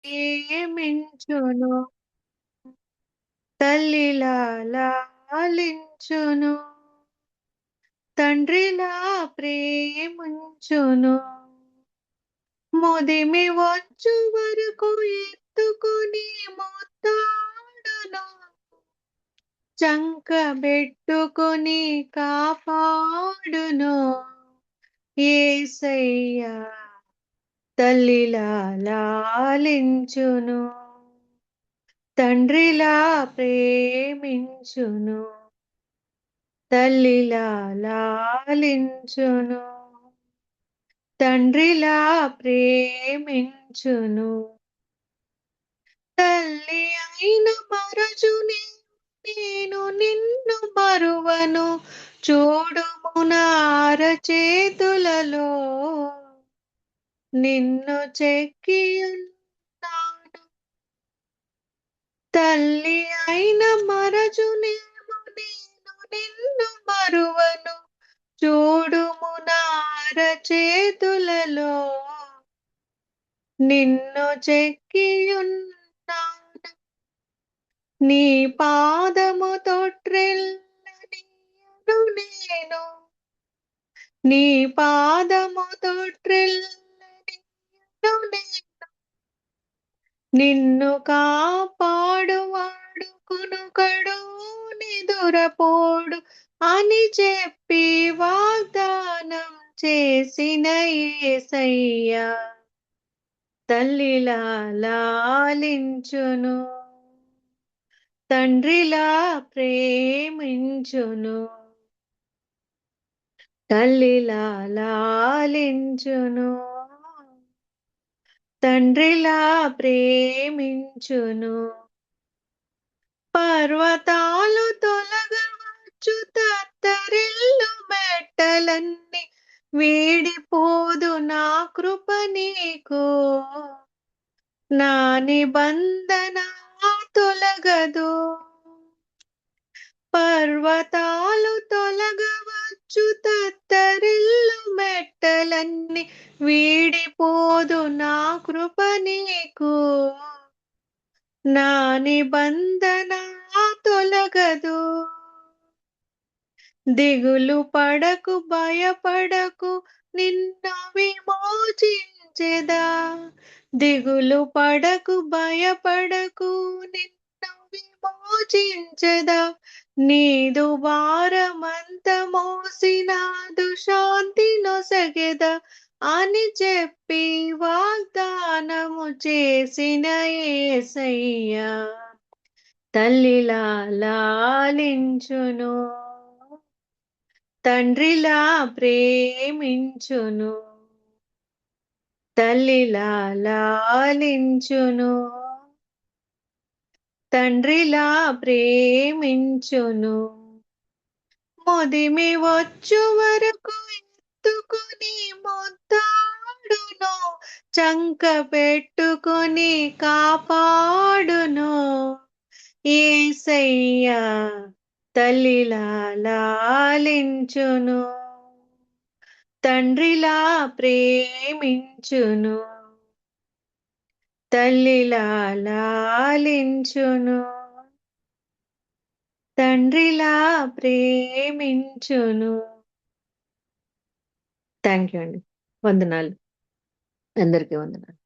ప్రేమించును తల్లిలా లాలించును తండ్రిలా ప్రేమించును ముదిమి వచ్చు వరకు ఎత్తుకుని ముత్తాడును చంకబెట్టుకొని కాపాడును యేసయ్యా తల్లిలా లాలించును తండ్రిలా ప్రేమించును తల్లిలా లాలించును తండ్రిలా ప్రేమించును తల్లి అయిన మరచుని నేను నిన్ను మరువను చూడుము నా అరచేతులలో నిన్ను చెక్కియున్నాను తల్లి అయిన మరచునేమో నేను నిన్ను మరువను చూడుము నా అరచేతులలో నిన్ను చెక్కియున్నాను నీ పాదము తొట్రిల్లనీయను నేను నీ పాదము తొట్రిల్లనీయను నేను నిన్ను కాపాడువాడు కునుకడు నిదురపోడు అని చెప్పి వాగ్దానం చేసిన యేసయ్యా తల్లిలా లాలించును తండ్రిలా ప్రేమించును తల్లిలా లాలించును తండ్రిలా ప్రేమించును పర్వతాలు తొలగవచ్చు తత్తరిల్లు మెట్టలన్నీ వీడిపోదు నా కృప నీకు నా నిబంధన తొలగదు పర్వతాలు తొలగవచ్చు తత్తరిల్లు మెట్టలన్నీ వీడిపోదు నా కృప నీకు నా నిబంధన తొలగదు దిగులు పడకు భయపడకు నిన్ను విమోచించెదా దిగులు పడకు భయపడకు నిన్ను విమోచించెదా నీదు భారమంత మోసినాదు శాంతి నొసగెదా అని చెప్పి వాగ్దానము చేసిన యేసయ్యా తల్లిలా లాలించును తండ్రిలా ప్రేమించును తల్లిలా లాలించును తండ్రిలా ప్రేమించును ముదిమి వచ్చు వరకు ఎత్తుకుని ముద్దాడును చంక పెట్టుకొని కాపాడును యేసయ్యా తల్లిలా లాలించును తండ్రిలా ప్రేమించును తల్లిలా లాలించును తండ్రిలా ప్రేమించును థ్యాంక్ యూ అండి వందనాలు అందరికీ వందనాలు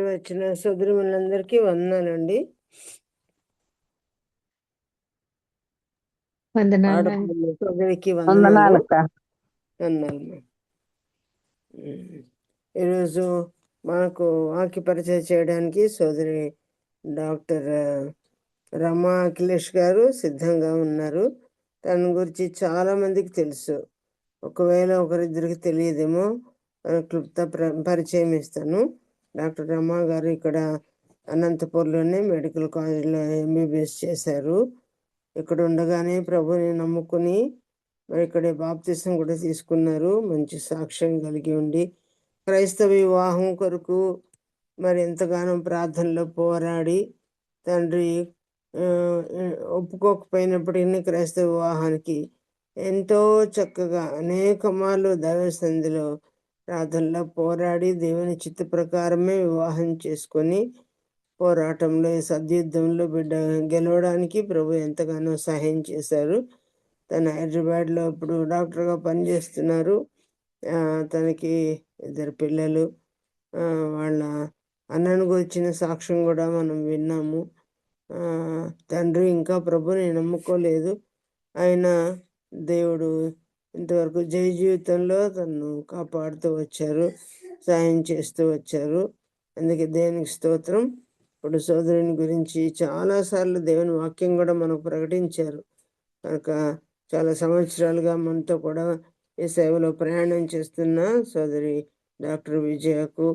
వచ్చిన సోదరులందరికీ వందనాలండి. సోదరికి వందనాలు. ఈరోజు మనకు వాక్య పరిచయం చేయడానికి సోదరి డాక్టర్ రమా అఖిలేష్ గారు సిద్ధంగా ఉన్నారు. తన గురించి చాలా మందికి తెలుసు, ఒకవేళ ఒకరిద్దరికి తెలియదేమో. క్లుప్త పరిచయం ఇస్తాను. డాక్టర్ రమా గారు ఇక్కడ అనంతపూర్లోనే మెడికల్ కాలేజ్లో MBBS చేశారు. ఇక్కడ ఉండగానే ప్రభుని నమ్ముకుని మరి ఇక్కడే బాప్తిసం కూడా తీసుకున్నారు. మంచి సాక్ష్యం కలిగి ఉండి క్రైస్తవ వివాహం కొరకు మరి ఎంతగానో ప్రార్థనలో పోరాడి తండ్రి ఒప్పుకోకపోయినప్పటికీ క్రైస్తవ వివాహానికి ఎంతో చక్కగా అనేక మార్లు దైవ సన్నిధిలో ప్రార్థనలో పోరాడి దేవుని చిత్త ప్రకారమే వివాహం చేసుకొని పోరాటంలో ఈ సద్యుద్ధంలో బిడ్డ గెలవడానికి ప్రభు ఎంతగానో సహాయం చేశారు. తను హైదరాబాద్లో ఇప్పుడు డాక్టర్గా పనిచేస్తున్నారు. తనకి 2 పిల్లలు. వాళ్ళ అన్నను గురించిన సాక్ష్యం కూడా మనం విన్నాము. తండ్రి ఇంకా ప్రభుని నమ్ముకోలేదు, అయినా దేవుడు ఇంతవరకు జయ జీవితంలో తను కాపాడుతూ వచ్చారు, సాయం చేస్తూ వచ్చారు. అందుకే దేవునికి స్తోత్రం. ఇప్పుడు సోదరుని గురించి చాలాసార్లు దేవుని వాక్యం కూడా మనకు ప్రకటించారు కనుక చాలా సంవత్సరాలుగా మనతో కూడా ఈ సేవలో ప్రయాణం చేస్తున్న సోదరి డాక్టర్ విజయకు,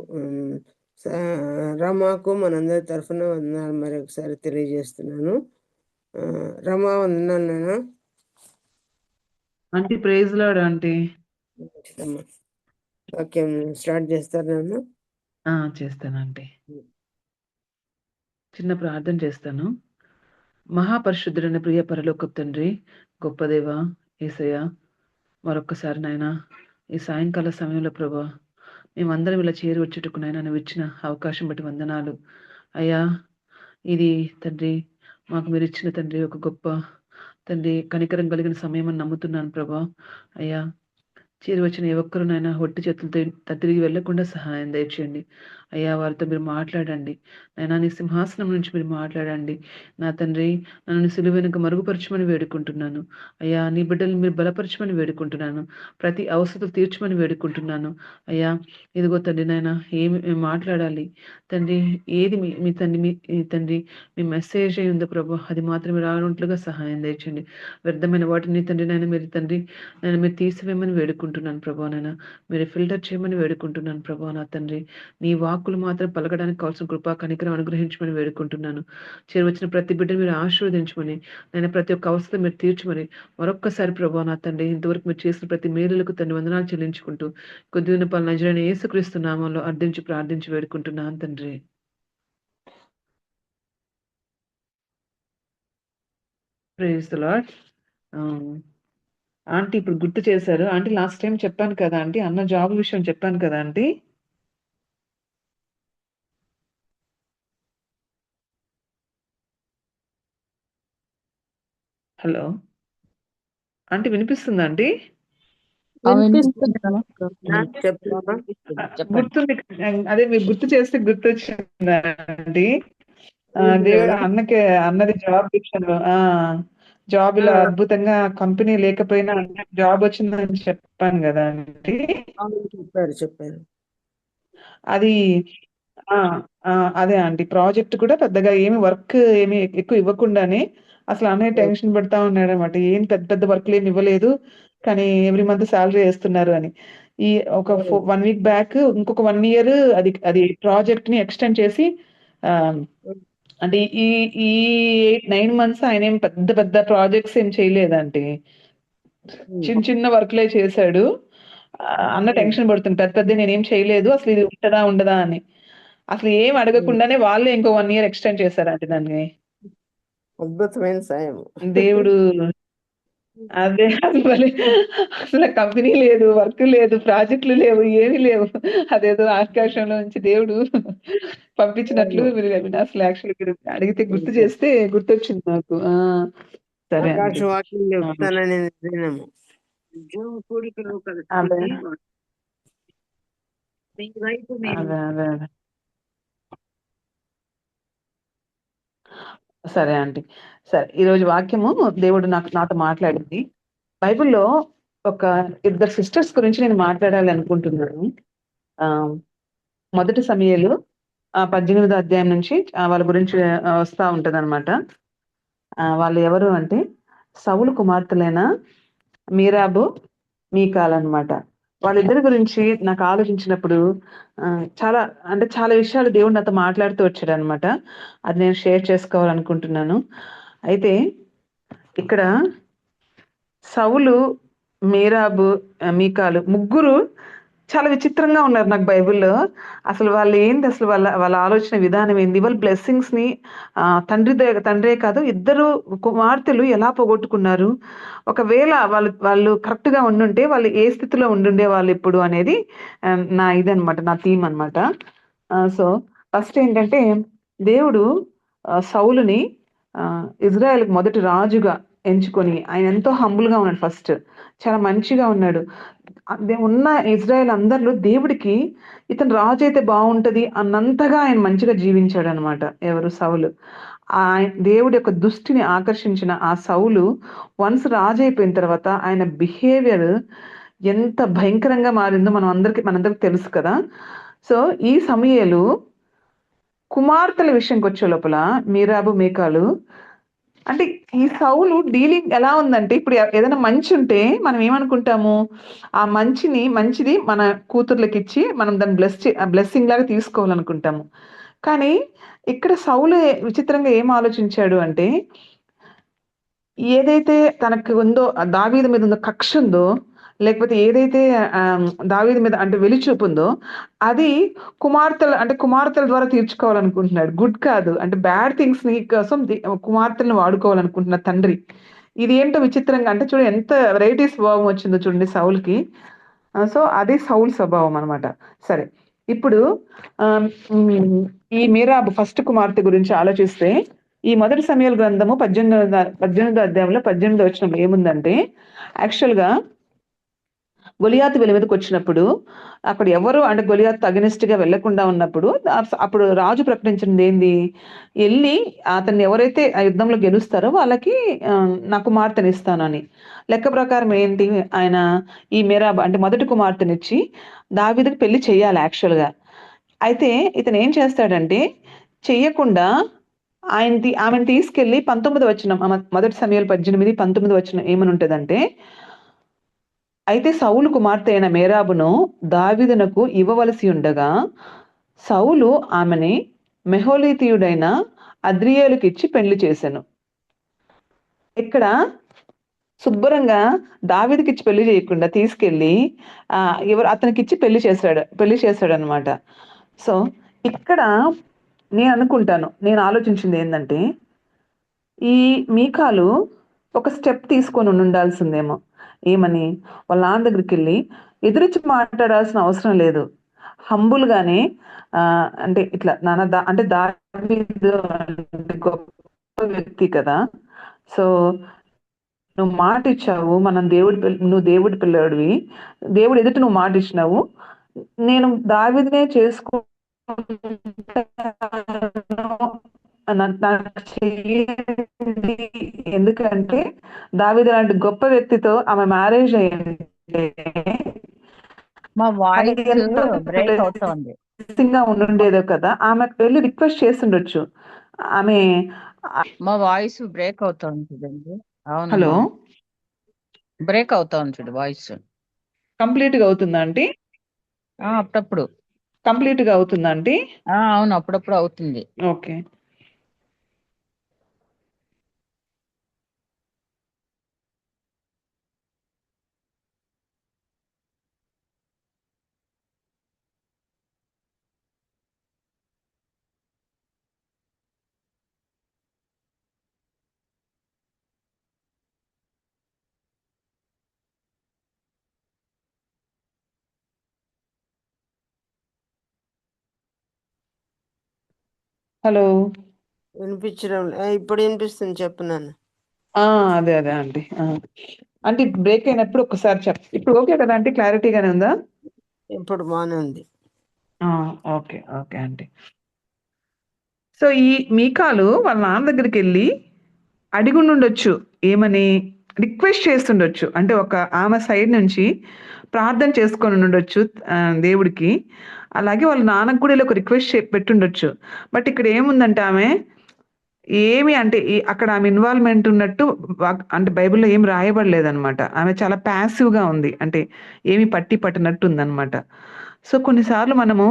రమాకు మనందరి తరఫున వందనాలు మరొకసారి తెలియజేస్తున్నాను. రమా, వందనాలు నాన్న. Aunty praise lord aunty. వాక్యం స్టార్ట్ చేస్తారు నాన్న. చేస్తానండి. చిన్న ప్రార్థన చేస్తాను. మహాపరిశుద్ధుడైన ప్రియ పరలోకపు తండ్రి, గొప్ప దేవ యేసయ్య, మరొక్కసారి నాయన ఈ సాయంకాల సమయంలో ప్రభా మేమందరం ఇలా చేరి వచ్చేటకు నాయన నువ్వు ఇచ్చిన అవకాశం బట్టి వందనాలు అయ్యా. ఇది తండ్రి మాకు మీరు ఇచ్చిన తండ్రి ఒక గొప్ప తండ్రి కనికరం కలిగిన సమయం అని నమ్ముతున్నాను ప్రభా. అయ్యా, చేరి వచ్చిన ఏ ఒక్కరునైనా ఒట్టి చేతులతో తిరిగి వెళ్లకుండా సహాయం దయచేయండి అయ్యా. వారితో మీరు మాట్లాడండి నైనా, నీ సింహాసనం నుంచి మీరు మాట్లాడండి నా తండ్రి. నన్ను సిలువ వెనుక మరుగుపరచమని వేడుకుంటున్నాను అయ్యా. నీ బిడ్డలు మీరు బలపరచమని వేడుకుంటున్నాను, ప్రతి అవసరం తీర్చమని వేడుకుంటున్నాను అయ్యా. ఇదిగో తండ్రి నాయన, ఏమి మాట్లాడాలి తండ్రి, ఏది మీ తండ్రి మీ తండ్రి మీ మెసేజ్ అయి ఉందో ప్రభు, అది మాత్రమే రానుంట్లుగా సహాయం దయచండి. వ్యర్థమైన వాటిని తండ్రి నాయన మీరు తండ్రి నేను మీరు తీసివేయమని వేడుకుంటున్నాను ప్రభా. నాయన మీరు ఫిల్టర్ చేయమని వేడుకుంటున్నాను ప్రభా. నా తండ్రి నీ వాక్కులు మాత్రం పలకడానికి కావాల్సిన కృపా కనికరం అనుగ్రహించమని వేడుకుంటున్నాను. చేరువచ్చిన ప్రతి బిడ్డను మీరు ఆశీర్వదించమని, నేను ప్రతి ఒక్క అవసరం మీరు తీర్చమని మరొక్కసారి ప్రభా నా తండ్రి ఇంతవరకు మీరు చేసిన ప్రతి మేలులకు తండ్రి వందనాలు చెల్లించుకుంటూ కొద్దిన పాలన నజరైన యేసుక్రీస్తు నామంలో అర్థించి ప్రార్థించి వేడుకుంటున్నాను తండ్రి. Praise the lord. ఆంటీ ఇప్పుడు గుర్తు చేశారు ఆంటీ. లాస్ట్ టైం చెప్పాను కదా ఆంటీ, అన్న జాబ్ విషయం చెప్పాను కదా ఆంటీ. హలో ఆంటీ, వినిపిస్తుందా ఆంటీ? గుర్తుంది, అదే మీరు గుర్తు చేస్తే గుర్తొచ్చిందా ఆంటీ? దేవుడు అన్నది జాబ్ విషయంలో జాబ్ ఇలా అద్భుతంగా కంపెనీ లేకపోయినా జాబ్ వచ్చిందని చెప్పాను కదా ఆంటీ. చెప్పారు. అది అదే ఆంటీ, ప్రాజెక్ట్ కూడా పెద్దగా వర్క్ ఏమి ఎక్కువ ఇవ్వకుండానే అసలు అన్నయ్య టెన్షన్ పడతా ఉన్నాడు అనమాట. ఏం పెద్ద పెద్ద వర్క్లు ఏమి ఇవ్వలేదు, కానీ ఎవ్రీ మంత్ శాలరీ వేస్తున్నారు అని. ఈ ఒక 1 వీక్ బ్యాక్ ఇంకొక 1 ఇయర్ అది ప్రాజెక్ట్ ని ఎక్స్టెండ్ చేసి అంటే ఈ 8-9 మంత్స్ ఆయన ఏం పెద్ద పెద్ద ప్రాజెక్ట్స్ ఏం చేయలేదంటే చిన్న చిన్న వర్క్లే చేశాడు. అన్న టెన్షన్ పడుతుంది, పెద్ద పెద్ద నేనేం చేయలేదు, అసలు ఇది ఉంటదా ఉండదా అని. అసలు ఏం అడగకుండానే వాళ్ళే ఇంకో 1 ఇయర్ ఎక్స్టెండ్ చేశారంటే దాన్ని. అద్భుతమైన సాయం దేవుడు. అదే అసలు కంపెనీ లేదు, వర్క్ లేదు, ప్రాజెక్టులు లేవు, ఏమీ లేవు. అదేదో ఆకాశంలో నుంచి దేవుడు పంపించినట్లు మీరు అసలు యాక్చువల్లీ అడిగితే గుర్తు చేస్తే గుర్తొచ్చింది నాకు. సరే ఆకాశ వాక్యం చెప్తానని సరే ఆంటీ. సరే, ఈరోజు వాక్యము దేవుడు నాతో మాట్లాడింది. బైబిల్లో ఒక 2 సిస్టర్స్ గురించి నేను మాట్లాడాలి అనుకుంటున్నాను. మొదటి సమూయేలు 18వ అధ్యాయం నుంచి వాళ్ళ గురించి వస్తా ఉంటది అనమాట. వాళ్ళు ఎవరు అంటే సౌలు కుమార్తెలైన మీరాబు, మీకాల్ అనమాట. వాళ్ళిద్దరి గురించి నాకు ఆలోచించినప్పుడు చాలా విషయాలు దేవుడు నాతో మాట్లాడుతూ వచ్చాడు అనమాట. అది నేను షేర్ చేసుకోవాలనుకుంటున్నాను. అయితే ఇక్కడ సౌలు, మీరాబు, మీకాలు ముగ్గురు చాలా విచిత్రంగా ఉన్నారు నాకు బైబిల్‌లో. అసలు వాళ్ళు ఏంటి, అసలు వాళ్ళ వాళ్ళ ఆలోచన విధానం ఏంది? వాళ్ళ బ్లెస్సింగ్స్‌ని తండ్రే కాదు, ఇద్దరు కుమార్తెలు ఎలా పోగొట్టుకున్నారు? ఒకవేళ వాళ్ళు వాళ్ళు కరెక్ట్‌గా ఉండుంటే వాళ్ళు ఏ స్థితిలో ఉండుండేవాళ్ళు ఇప్పుడు అనేది నా ఇదనమాట. నా థీమ్ అనమాట. సో, ఫస్ట్ ఏంటంటే దేవుడు సౌలుని ఇజ్రాయెల్‌కి మొదటి రాజుగా ఎంచుకొని ఆయన ఎంతో హంబుల్‌గా ఉన్నాడు ఫస్ట్. చాలా మంచిగా ఉన్నాడు. ఉన్న ఇజ్రాయెల్ అందరిలో దేవుడికి ఇతను రాజైతే బావుంటది అన్నంతగా ఆయన మంచిగా జీవించాడనమాట. ఎవరు? సౌలు. దేవుడి యొక్క దృష్టిని ఆకర్షించిన ఆ సౌలు వన్స్ రాజైపోయిన తర్వాత ఆయన బిహేవియర్ ఎంత భయంకరంగా మారిందో మనందరికి తెలుసు కదా! సో, ఈ సమూయేలు కుమార్తెల విషయంకొచ్చే లోపల మీరాబు, మీకాలు అంటే ఈ సౌలు డీలింగ్ ఎలా ఉందంటే ఇప్పుడు ఏదైనా మంచి ఉంటే మనం ఏమనుకుంటాము? ఆ మంచిది మన కూతుర్లకిచ్చి మనం దాన్ని బ్లెస్సింగ్ లాగా తీసుకోవాలనుకుంటాము. కానీ ఇక్కడ సౌలు విచిత్రంగా ఏం ఆలోచించాడు అంటే ఏదైతే తనకు ఉందో దావీదు మీద ఉందో కక్ష ఉందో, లేకపోతే ఏదైతే దావీదు మీద అంటే వెలిచూపుందో, అది కుమార్తెల ద్వారా తీర్చుకోవాలనుకుంటున్నాడు. గుడ్ కాదు. అంటే బ్యాడ్ థింగ్స్‌ని కోసం కుమార్తెలను వాడుకోవాలనుకుంటున్న తండ్రి. ఇది ఏంటో విచిత్రంగా అంటే చూడు ఎంత వెరైటీ స్వభావం వచ్చిందో చూడండి సౌలుకి. సో, అది సౌలు స్వభావం అనమాట. సరే. ఇప్పుడు ఆహ్, హ్మ్. ఈ మీరాబు ఫస్ట్ కుమార్తె గురించి ఆలోచిస్తే ఈ మొదటి సమూయేలు గ్రంథము 18దో అధ్యాయంలో 18దో వచనంలో ఏముందంటే యాక్చువల్‌గా గొలియాతు వీళ్ళ మీదకొచ్చినప్పుడు అక్కడ ఎవరు అంటే గొలియాతు అగెనిస్ట్‌గా వెళ్ళకుండా ఉన్నప్పుడు అప్పుడు రాజు ప్రకటించిందేంది? ఎళ్లి అతన్ని ఎవరైతే ఆ యుద్ధంలో గెలుస్తారో వాళ్ళకి నా కుమార్తెనిస్తానని. లెక్క ప్రకారం ఏంటి? ఆయన ఈ మెరాబ్ అంటే మొదటి కుమార్తెనిచ్చి దావీదుకి పెళ్లి చేయాలి యాక్చువల్‌గా. అయితే ఇతనేం చేస్తాడంటే చెయ్యకుండా ఆమెను తీసుకెళ్ళి 19 వచనం మొదటి సమూయేలు 18, 19 వచనం ఏమనుంటదంటే అయితే సౌలు కుమార్తె అయిన మేరాబును దావీదునకు ఇవ్వవలసి ఉండగా సౌలు ఆమెని మెహోలీతీయుడైన అద్రియేలుకిచ్చి పెళ్లి చేసెను. ఇక్కడ శుభ్రంగా దావీదుకిచ్చి పెళ్లి చేయకుండా తీసుకెళ్ళి అతనికిచ్చి పెళ్లి చేశాడనమాట. సో, ఇక్కడ నేను ఆలోచించింది ఏందంటే ఈ మీకాలు ఒక స్టెప్ తీసుకొని ఉండాల్సిందేమో. ఏమని? వాళ్ళ నాన్న దగ్గరికెళ్ళి ఎదిరించి మాట్లాడాల్సిన అవసరం లేదు. హంబుల్‌గానే అంటే ఇట్లా అంటే దావీదు అంటే గొప్ప వ్యక్తి కదా! సో, నువ్వు మాటిచ్చావు. నువ్వు దేవుడి పిల్లోడివి. దేవుడు ఎదుట నువ్వు మాటిచ్చినావు. నేను దావీదునే నాకు చెయ్యండి. ఎందుకంటే దావీదు లాంటి గొప్ప వ్యక్తితో ఆమె మ్యారేజ్ అయ్యుంటే మా అది వాయిస్ ఎంత బ్రేక్ అవుతోంది. బ్లెస్సింగ్‌గా ఉండుండేదో కదా! ఆమె వెళ్లి రిక్వెస్ట్ చేసుండొచ్చు. ఆమె మా వాయిస్ బ్రేక్ అవుతోంది చూడండి. హలో! అవునమ్మా. బ్రేక్ అవుతోంది చూడు వాయిస్. కంప్లీట్‌గా అవుతుందా ఆంటీ? అప్పుడప్పుడు. కంప్లీట్‌గా అవుతుందా ఆంటీ? అవును. అప్పుడప్పుడు అవుతుంది. ఓకే. హలో! ఇప్పుడు వినిపిస్తుంది. చెప్పు నాన్న. అదే ఆంటీ. ఆంటీ బ్రేక్ అయినప్పుడు ఒక్కసారి ఇప్పుడు ఓకే కదా ఆంటీ? క్లారిటీగానే ఉందా? ఇప్పుడు బానే ఉంది. ఓకే. Okay aunty. సో, ఈ మీకాలు వాళ్ళ నాన్న దగ్గరికెళ్ళి అడిగుండుండొచ్చు. ఏమని? రిక్వెస్ట్ చేస్తుండొచ్చు. అంటే ఆమె సైడ్ నుంచి ప్రార్థన చేసుకొనుండొచ్చు దేవుడికి. అలాగే వాళ్ళ నాన్నకి కూడా ఇలా ఒక రిక్వెస్ట్ పెట్టుండొచ్చు. బట్ ఇక్కడ ఏముందంటే ఆమె ఏమి అంటే అక్కడ ఆమె ఇన్వాల్వ్‌మెంట్ ఉన్నట్టు అంటే బైబిల్‌లో ఏమి రాయబడలేదనమాట. ఆమె చాలా పాసివ్‌గా ఉంది. అంటే ఏమి పట్టనట్టుందనమాట. సో, కొన్నిసార్లు మనము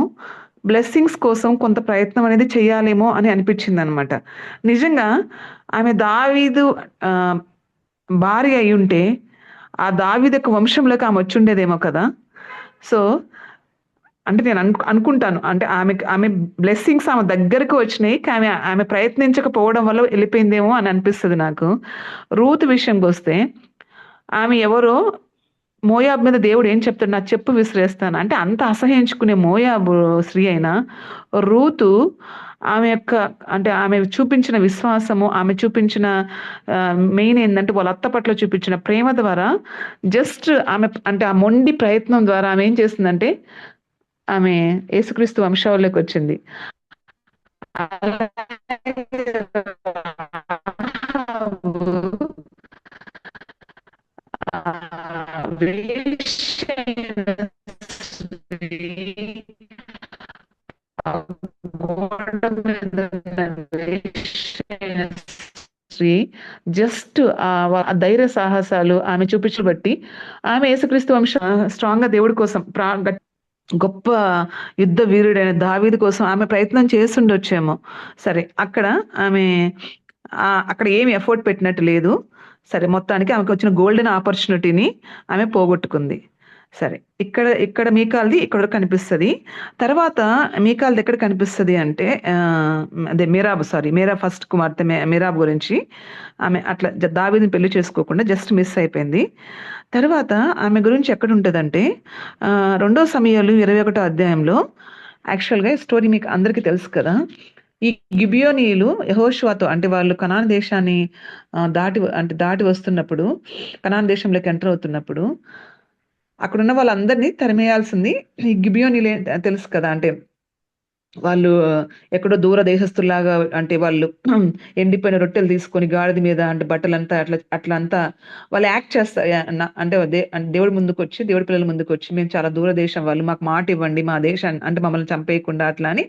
బ్లెస్సింగ్స్ కోసం కొంత ప్రయత్నం అనేది చేయాలేమో అని అనిపించిందనమాట. నిజంగా ఆమె దావీదు ఆహ్, భార్య అయ్యుంటే, ఆ దావీదు యొక్క వంశంలోకి ఆమె వచ్చుండేదేమో కదా! సో, అంటే నేను అనుకుంటాను అంటే ఆమె బ్లెస్సింగ్స్ ఆమె దగ్గరకు వచ్చినాయి, కానీ ఆమె ప్రయత్నించకపోవడం వల్ల వెళ్ళిపోయిందేమో అని అనిపిస్తుంది నాకు. రూత్ విషయంకి వస్తే ఆమె ఎవరో మోయాబు మీద దేవుడు ఏం చెప్తాడు, నా చెప్పు విసిరేస్తాను అంటే అంత అసహ్యించుకునే మోయాబు స్త్రీ అయినా రూతు ఆమె యొక్క అంటే ఆమె చూపించిన విశ్వాసము, ఆమె చూపించిన మెయిన్ ఏంటంటే వాళ్ళ అత్త పట్ల చూపించిన ప్రేమ ద్వారా జస్ట్ ఆమె అంటే ఆ మొండి ప్రయత్నం ద్వారా ఆమె ఏం చేస్తుందంటే ఆమె యేసుక్రీస్తు వంశావళిలోకి వచ్చింది. స్త్రీ జస్ట్ ఆ ధైర్య సాహసాలు ఆమె చూపించబట్టి ఆమె యేసుక్రీస్తు వంశ స్ట్రాంగ్ గా దేవుడి కోసం గొప్ప యుద్ధ వీరుడైన దావీదు కోసం ఆమె ప్రయత్నం చేస్తుండొచ్చేమో. సరే అక్కడ ఆమె అక్కడ ఏమి ఎఫర్ట్ పెట్టినట్టు లేదు. సరే మొత్తానికి ఆమెకు వచ్చిన గోల్డెన్ ఆపర్చునిటీని ఆమె పోగొట్టుకుంది. సరే ఇక్కడ మీకాల్ది ఇక్కడ కనిపిస్తుంది. తర్వాత మీకాల్ది ఎక్కడ కనిపిస్తుంది అంటే అదే మీరా ఫస్ట్ కుమార్తె మీరాబ్ గురించి ఆమె అట్లా దావీదుని పెళ్లి చేసుకోకుండా జస్ట్ మిస్ అయిపోయింది. తర్వాత ఆమె గురించి ఎక్కడ ఉంటుందంటే 2 సమూయేలు 21వ అధ్యాయంలో యాక్చువల్గా స్టోరీ మీకు అందరికీ తెలుసు కదా. ఈ గిబియోనీయులు యెహోషువతో అంటే వాళ్ళు కనాన్ దేశాన్ని దాటి వస్తున్నప్పుడు, కనాన్ దేశంలోకి ఎంటర్ అవుతున్నప్పుడు అక్కడున్న వాళ్ళందరినీ తరిమేయాల్సింది ఈ గిబియోనీలే తెలుసు కదా. అంటే వాళ్ళు ఎక్కడో దూర దేశస్తుల్లాగా అంటే వాళ్ళు ఎండిపోయిన రొట్టెలు తీసుకొని గాడిద మీద అంటే బట్టలంతా అట్లా అంతా వాళ్ళు యాక్ట్ చేస్తారు. అంటే దేవుడి ముందుకు వచ్చి దేవుడి పిల్లల ముందుకు వచ్చి మేము చాలా దూర దేశం వాళ్ళు, మాకు మాట ఇవ్వండి, మా దేశాన్ని అంటే మమ్మల్ని చంపేయకుండా అట్లా అని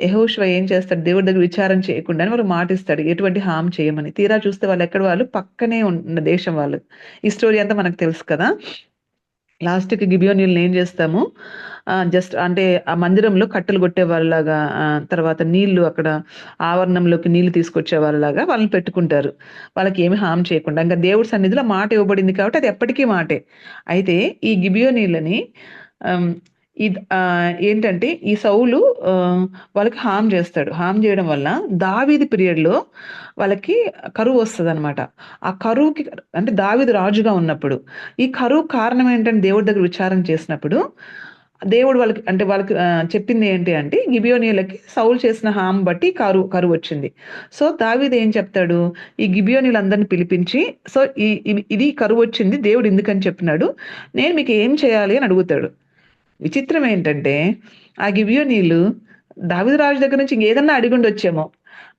యెహోషువ ఏం చేస్తాడు, దేవుడి దగ్గర విచారం చేయకుండా వాళ్ళు మాటిస్తాడు ఎటువంటి హామ్ చేయమని. తీరా చూస్తే వాళ్ళు పక్కనే ఉన్న దేశం వాళ్ళు. ఈ స్టోరీ అంతా మనకు తెలుసు కదా. లాస్ట్కి గిబియోనీయులను ఏం చేస్తాము, జస్ట్ అంటే ఆ మందిరంలో కట్టెలు కొట్టే వాళ్ళలాగా, తర్వాత నీళ్లు అక్కడ ఆవరణంలోకి నీళ్లు తీసుకొచ్చే వాళ్ళలాగా వాళ్ళని పెట్టుకుంటారు, వాళ్ళకి ఏమి హామ్ చేయకుండా. ఇంకా దేవుడి సన్నిధిలో మాట ఇవ్వబడింది కాబట్టి అది ఎప్పటికీ మాటే. అయితే ఈ గిబియోనీయులని ఏంటంటే ఈ సౌలు వాళ్ళకి హామ్ చేస్తాడు. హామ్ చేయడం వల్ల దావీదు పీరియడ్లో వాళ్ళకి కరువు వస్తుంది అనమాట. ఆ కరువుకి అంటే దావీదు రాజుగా ఉన్నప్పుడు ఈ కరువు కారణం ఏంటంటే దేవుడి దగ్గర విచారం చేసినప్పుడు దేవుడు వాళ్ళకి చెప్పింది ఏంటి అంటే గిబియోనీయులకి సౌలు చేసిన హామ్ బట్టి కరువు వచ్చింది. సో దావీదు ఏం చెప్తాడు, ఈ గిబియోనీయులందరినీ పిలిపించి సో ఇది కరువు వచ్చింది, దేవుడు ఎందుకని చెప్పినాడు, నేను మీకు ఏం చేయాలి అని అడుగుతాడు. విచిత్రం ఏంటంటే ఆ గిబియోనీయులు దావీదు రాజు దగ్గర నుంచి ఇంకేదన్నా అడిగుండొచ్చేమో,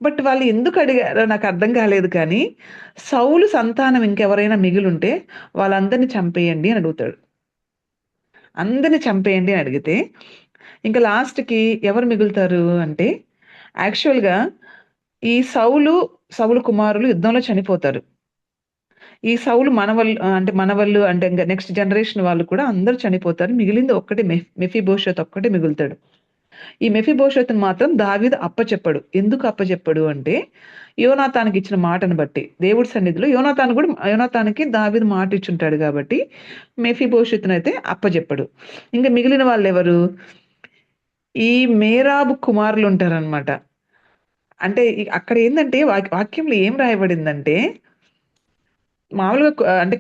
బట్ వాళ్ళు ఎందుకు అడిగారో నాకు అర్థం కాలేదు. కానీ సౌలు సంతానం ఇంకెవరైనా మిగిలుంటే వాళ్ళందరినీ చంపేయండి అని అడుగుతాడు. అందరిని చంపేయండి అని అడిగితే ఇంకా లాస్ట్కి ఎవరు మిగులుతారు అంటే యాక్చువల్గా ఈ సౌలు కుమారులు యుద్ధంలో చనిపోతారు. ఈ సౌలు మనవళ్ళు అంటే ఇంకా నెక్స్ట్ జనరేషన్ వాళ్ళు కూడా అందరూ చనిపోతారు. మిగిలింది ఒక్కటే మెఫీబోషెత్ ఒక్కటే మిగులుతాడు. ఈ మెఫీబోషెత్ని మాత్రం దావీదు అప్పచెప్పడు. ఎందుకు అప్పచెప్పడు అంటే యోనాతానికి ఇచ్చిన మాటను బట్టి, దేవుడి సన్నిధిలో యోనాతానికి దావీదు మాట ఇచ్చుంటాడు కాబట్టి మెఫీబోషెత్ని అయితే అప్పచెప్పడు. ఇంకా మిగిలిన వాళ్ళు ఎవరు, ఈ మేరాబు కుమారులు ఉంటారనమాట. అంటే అక్కడ ఏంటంటే వాక్యంలో ఏం రాయబడిందంటే మామూలుగా అంటే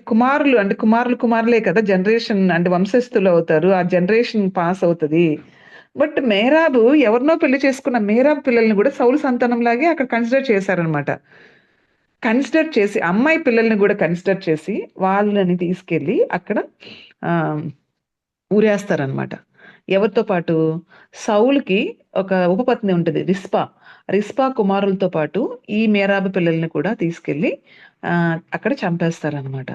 కుమారులే కదా జనరేషన్ అంటే వంశస్థులు అవుతారు, ఆ జనరేషన్ పాస్ అవుతుంది. బట్ మేరాబు ఎవరినో పెళ్లి చేసుకున్న మేరాబు పిల్లల్ని కూడా సౌలు సంతానం లాగే అక్కడ కన్సిడర్ చేశారనమాట. కన్సిడర్ చేసి అమ్మాయి పిల్లల్ని కూడా కన్సిడర్ చేసి వాళ్ళని తీసుకెళ్ళి అక్కడ ఊరేస్తారనమాట. ఎవరితో పాటు సౌలుకి ఒక ఉపపత్ని ఉంటుంది రిస్పా కుమారులతో పాటు ఈ మేరాబు పిల్లల్ని కూడా తీసుకెళ్ళి అక్కడ చంపేస్తారనమాట.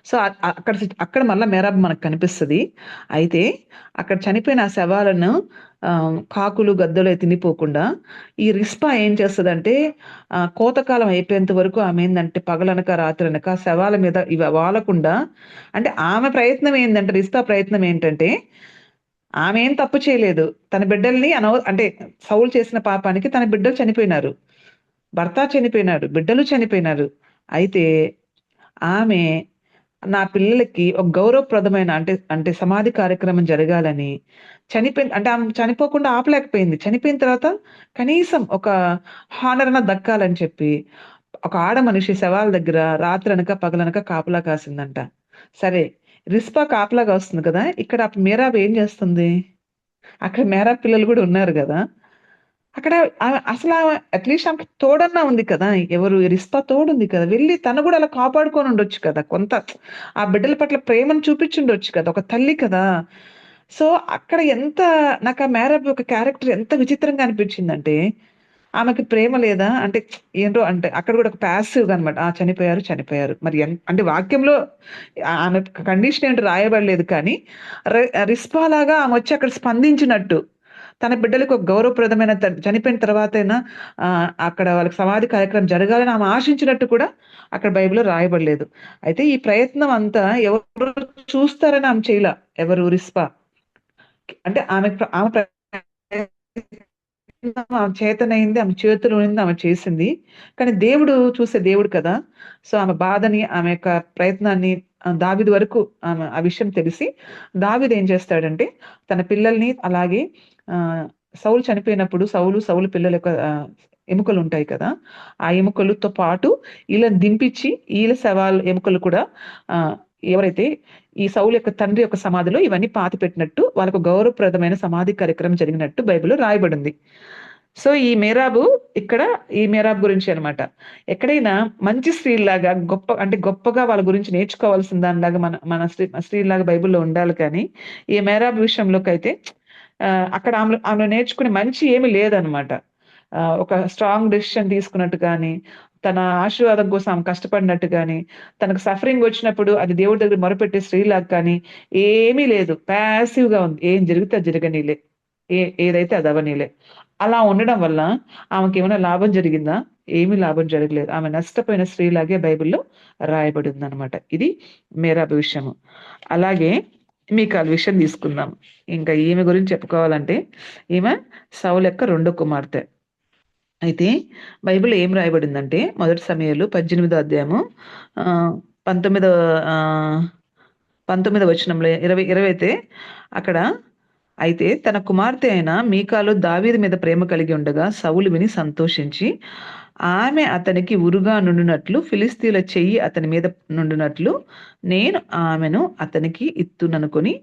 సో అక్కడ మళ్ళీ మేరాబు మనకు కనిపిస్తుంది. అయితే అక్కడ చనిపోయిన ఆ శవాలను కాకులు గద్దలు తినిపోకుండా ఈ రిస్పా ఏం చేస్తుందంటే కోతకాలం అయిపోయేంత వరకు ఆమె ఏంటంటే పగలనక రాత్రనక శవాల మీద ఇవి వాలకుండా, అంటే ఆమె ప్రయత్నం ఏంటంటే రిస్పా ప్రయత్నం ఏంటంటే ఆమె ఏం తప్పు చేయలేదు, తన బిడ్డల్ని అంటే సౌలు చేసిన పాపానికి తన బిడ్డలు చనిపోయినారు, భర్త చనిపోయినాడు, బిడ్డలు చనిపోయినారు. అయితే ఆమె నా పిల్లలకి ఒక గౌరవప్రదమైన అంటే అంటే సమాధి కార్యక్రమం జరగాలని చనిపోయిన అంటే ఆమె చనిపోకుండా ఆపలేకపోయింది. చనిపోయిన తర్వాత కనీసం ఒక హానర్ అన్న దక్కాలని చెప్పి ఒక ఆడ మనిషి శవాల దగ్గర రాత్రనక పగలనక కాపలా కాసిందంట. సరే, రిస్పా కాపలా కాస్తుంది కదా! ఇక్కడ మీరాబ్ ఏం చేస్తుంది? అక్కడ మేరాబ్ పిల్లలు కూడా ఉన్నారు కదా! అక్కడ ఆమె అట్లీస్ట్ ఆమెకి తోడన్నా ఉంది కదా! ఎవరు రిస్పా తోడుంది కదా! వెళ్లి తను కూడా అలా కాపాడుకొని ఉండొచ్చు కదా! కొంత ఆ బిడ్డల పట్ల ప్రేమను చూపించుండొచ్చు కదా! ఒక తల్లి కదా! సో, అక్కడ ఎంత నాకు ఆ మేరాబ్ యొక్క క్యారెక్టర్ ఎంత విచిత్రంగా అనిపించిందంటే, ఆమెకి ప్రేమ లేదా? అంటే ఏంటో అంటే అక్కడ కూడా ఒక పాసివ్‌గా అనమాట. ఆ! చనిపోయారు, చనిపోయారు. మరి అంటే వాక్యంలో ఆమె కండిషన్ ఏంటో రాయబడలేదు కానీ, రిస్పా లాగా ఆమె వచ్చి అక్కడ స్పందించినట్టు, తన బిడ్డలకు ఒక గౌరవప్రదమైన చనిపోయిన తర్వాతైనా అక్కడ వాళ్ళకి సమాధి కార్యక్రమం జరగాలని ఆమె ఆశించినట్టు కూడా అక్కడ బైబిల్‌లో రాయబడలేదు. అయితే ఈ ప్రయత్నం అంతా ఎవరు చూస్తారని ఆమె చేయలా. ఎవరు? రిస్పా. అంటే ఆమె ఆమె చేతనైంది, ఆమె చేతిలో ఉన్నది ఆమె చేసింది. కానీ దేవుడు చూసే దేవుడు కదా! సో, ఆమె బాధని, ఆమె యొక్క ప్రయత్నాన్ని దావీదు వరకు ఆమె ఆ విషయం తెలిసి, దావీదు ఏం చేస్తాడంటే, తన పిల్లల్ని అలాగే సౌలు చనిపోయినప్పుడు సౌలు పిల్లల యొక్క ఎముకలుంటాయి కదా! ఆ ఎముకలతో పాటు ఈళ్ళని దింపించి, ఈళ్ళ శవాలు ఎముకలు కూడా ఎవరైతే ఈ సౌలు యొక్క తండ్రి యొక్క సమాధిలో ఇవన్నీ పాతిపెట్టినట్టు, వాళ్ళకు గౌరవప్రదమైన సమాధి కార్యక్రమం జరిగినట్టు బైబిల్‌లో రాయబడింది. సో, ఈ మేరాబ్ గురించి అన్నమాట. ఎక్కడైనా మంచి స్త్రీలాగా గొప్పగా వాళ్ళ గురించి నేర్చుకోవాల్సిన దానిలాగా మన మన స్త్రీలాగా బైబిల్‌లో ఉండాలి కానీ, ఈ మేరాబ్ విషయంలోకైతే అక్కడ ఆమె నేర్చుకునే మంచి ఏమి లేదనమాట. ఒక స్ట్రాంగ్ డెసిషన్ తీసుకున్నట్టు గాని, తన ఆశీర్వాదం కోసం ఆమె కష్టపడినట్టు గాని, తనకు సఫరింగ్ వచ్చినప్పుడు అది దేవుడి దగ్గర మొరపెట్టే స్త్రీలాగా కానీ ఏమీ లేదు. పాసివ్‌గా ఉంది. ఏం జరిగితే అది జరగనీలే. ఏదైతే అది అవ్వనీలే. అలా ఉండడం వల్ల ఆమెకేమైనా లాభం జరిగిందా? ఏమీ లాభం జరగలేదు. ఆమె నష్టపోయిన స్త్రీలాగే బైబిల్‌లో రాయబడిందనమాట. ఇది మేరాబు విషయము. అలాగే మీకాల్ విషయం తీసుకుందాం. ఇంకా ఈమె గురించి చెప్పుకోవాలంటే, ఈమె సౌలు యొక్క రెండో కుమార్తె. అయితే బైబిల్‌లో ఏం రాయబడిందంటే, మొదటి సమూయేలు 18 అధ్యాయము 19 వచనంలో 20 అయితే అక్కడ అయితే తన కుమార్తె అయిన మీకాలు దావీదు మీద ప్రేమ కలిగి ఉండగా సౌలు విని సంతోషించి, ఆమె అతనికి ఉరుగా నుండునట్లు ఫిలిష్తీయుల చెయ్యి అతని మీద నుండునట్లు నేను ఆమెను అతనికి ఇత్తుననుకొని,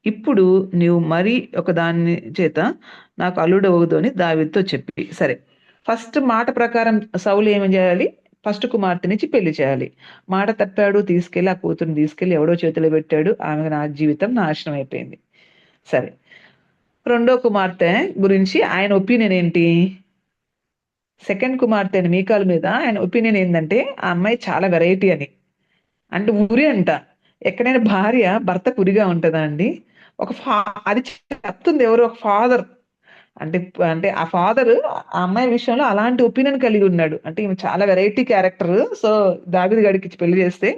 ఇప్పుడు నీవు మరి ఒకదాని చేత నాకు అల్లుడవదు అని దావీదుతో చెప్పి. సరే, ఫస్ట్ మాట ప్రకారం సౌలు ఏమి చేయాలి? ఫస్ట్ కుమార్తెనిచ్చి పెళ్లి చేయాలి. మాట తప్పాడు, తీసుకెళ్ళి ఆ కూతురుని తీసుకెళ్ళి ఎవడో చేతిలో పెట్టాడు. ఆమె నా జీవితం నాశనం అయిపోయింది. సరే, రెండో కుమార్తె గురించి ఆయన ఒపీనియన్ ఏంటి? సెకండ్ కుమార్తె అయిన మీకాల్ మీద ఆయన ఒపీనియన్ ఏంటంటే, ఆ అమ్మాయి చాలా వెరైటీ అని. అంటే ఉరి అంట. ఎక్కడైనా భార్య భర్తకు ఉరిగా ఉంటదా అండి? అది చెప్తుంది ఎవరు? ఒక ఫాదర్. అంటే అంటే ఆ ఫాదర్ ఆ అమ్మాయి విషయంలో అలాంటి ఒపీనియన్ కలిగి ఉన్నాడు. అంటే ఈమె చాలా వెరైటీ క్యారెక్టర్. సో, దావీదు గాడికి ఇచ్చి పెళ్లి చేస్తే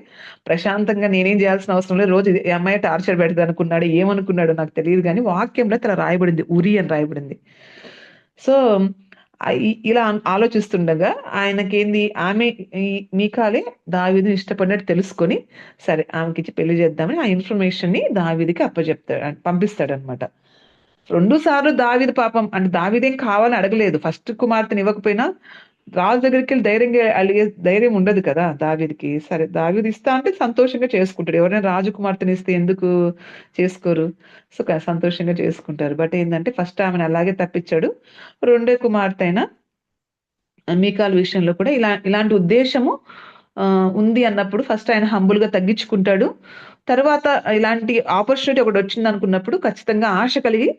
ప్రశాంతంగా నేనేం చేయాల్సిన అవసరం లేదు. రోజు ఈ అమ్మాయి టార్చర్ పెడతదనుకున్నాడో, ఏమనుకున్నాడో నాకు తెలీదు గానీ, వాక్యంలో ఇట్లా రాయబడింది. ఉరి అని రాయబడింది. సో, ఇలా ఆలోచిస్తుండగా ఆయనకేంది ఈ మీకాలే దావీదుని ఇష్టపడినట్టు తెలుసుకొని, సరే ఆమెకిచ్చి పెళ్లి చేద్దామని ఆ ఇన్ఫర్మేషన్‌ని దావీదుకి పంపిస్తాడన్నమాట. 2 సార్లు దావీదు పాపం అంటే దావీదేం కావాలని అడగలేదు. ఫస్ట్ కుమార్తెని ఇవ్వకపోయినా రాజు దగ్గరికెళ్ళి ధైర్యంగా అలిగే ధైర్యం ఉండదు కదా దావీదుకి. సరే, దావీదు ఇస్తా అంటే సంతోషంగా చేసుకుంటాడు. ఎవరైనా రాజకుమార్తెని ఇస్తే ఎందుకు చేసుకోరు? సో, సంతోషంగా చేసుకుంటారు. బట్ ఏందంటే ఫస్ట్ ఆమెను అలాగే తప్పించాడు. రెండో కుమార్తె అయిన మీకాల్ విషయంలో కూడా ఇలాంటి ఉద్దేశము ఉంది అన్నప్పుడు ఫస్ట్ ఆయన హంబుల్‌గా తగ్గించుకుంటాడు. తర్వాత ఇలాంటి ఆపర్చునిటీ ఒకటొచ్చిందనుకున్నప్పుడు ఖచ్చితంగా ఆశ కలిగి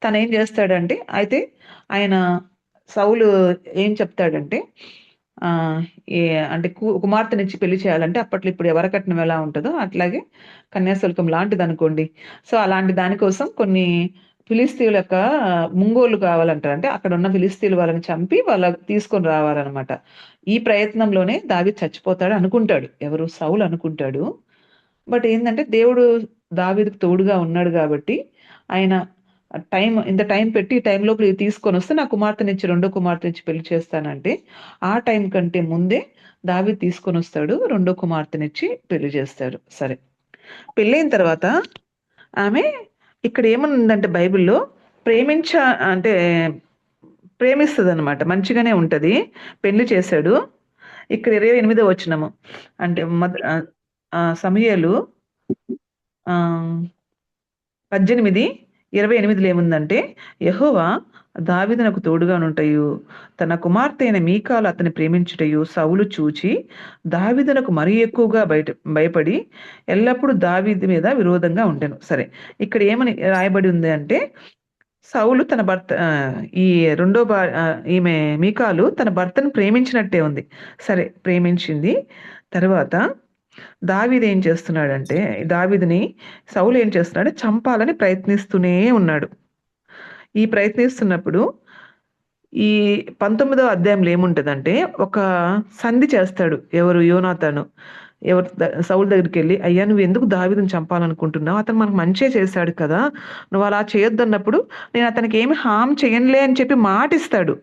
తనేం జేస్తాడంటే, అయితే ఆయన సౌలు ఏం చెప్తాడంటే, ఆహ్, ఏ అంటే కుమార్తెనిచ్చి పెళ్లి చేయాలంటే అప్పట్లో ఇప్పుడు వరకట్నం ఎలా ఉంటదో అట్లాగే కన్యాశుల్కం లాంటిదనుకోండి. సో, అలాంటి దాని కోసం కొన్ని ఫిలిష్తీయుల యొక్క ముంగోళ్ళు కావాలంటారు. అంటే అక్కడున్న ఫిలిష్తీయులు వాళ్ళని చంపి తీసుకొని రావాలనమాట. ఈ ప్రయత్నంలోనే దావీదు చచ్చిపోతాడు అనుకుంటాడు. ఎవరు? సౌలు అనుకుంటాడు. బట్ ఏందంటే దేవుడు దావీదుకు తోడుగా ఉన్నాడు గాబట్టి, ఆయన ఇంత టైం పెట్టి ఈ టైం లోపల ఇది తీసుకొనొస్తే నా రెండో కుమార్తెనిచ్చి పెళ్లి చేస్తానంటే, ఆ టైం కంటే ముందే దావీదు తీసుకొనొస్తాడు. రెండో కుమార్తెనిచ్చి పెళ్లి చేస్తాడు. సరే. పెళ్ళైన తర్వాత ఆమె ఇక్కడ ఏమనుందంటే బైబిల్‌లో ప్రేమించ అంటే ప్రేమిస్తదనమాట. మంచిగానే ఉంటది. పెళ్లి చేశాడు. ఇక్కడ 28వ వచనము. అంటే సమూయేలు 18, 28లో ఏముందంటే, యెహోవా దావీదునకు తోడుగానుంటయు, తన కుమార్తె అయిన మీకాలు అతని ప్రేమించుటయు సౌలు చూచి, దావీదునకు మరీ ఎక్కువగా భయపడి, ఎల్లప్పుడూ దావీదు మీద విరోధంగా ఉండెను. సరే, ఇక్కడ ఏమని రాయబడి ఉంది అంటే, సౌలు తన భర్త ఈ రెండో ఈమె మీకాలు తన భర్తను ప్రేమించినట్టే ఉంది. సరే, ప్రేమించింది. తర్వాత దావీదు ఏం చేస్తున్నాడంటే, దావీదుని సౌలు ఏం చేస్తున్నాడంటే చంపాలని ప్రయత్నిస్తూనే ఉన్నాడు. ఈ ప్రయత్నిస్తున్నప్పుడు ఈ 19వ అధ్యాయంలో ఏముంటదంటే, ఒక సంధి చేస్తాడు. ఎవరు? యోనాతాను. సౌలు దగ్గరికెళ్ళి, అయ్యా నువ్వు ఎందుకు దావీదుని చంపాలనుకుంటున్నావు? అతను మనకు మంచే చేశాడు కదా, నువ్వు అలా చేయొద్దన్నప్పుడు నేను అతనికి ఏమి హామ్ చేయనులే అని చెప్పి మాటిస్తాడు.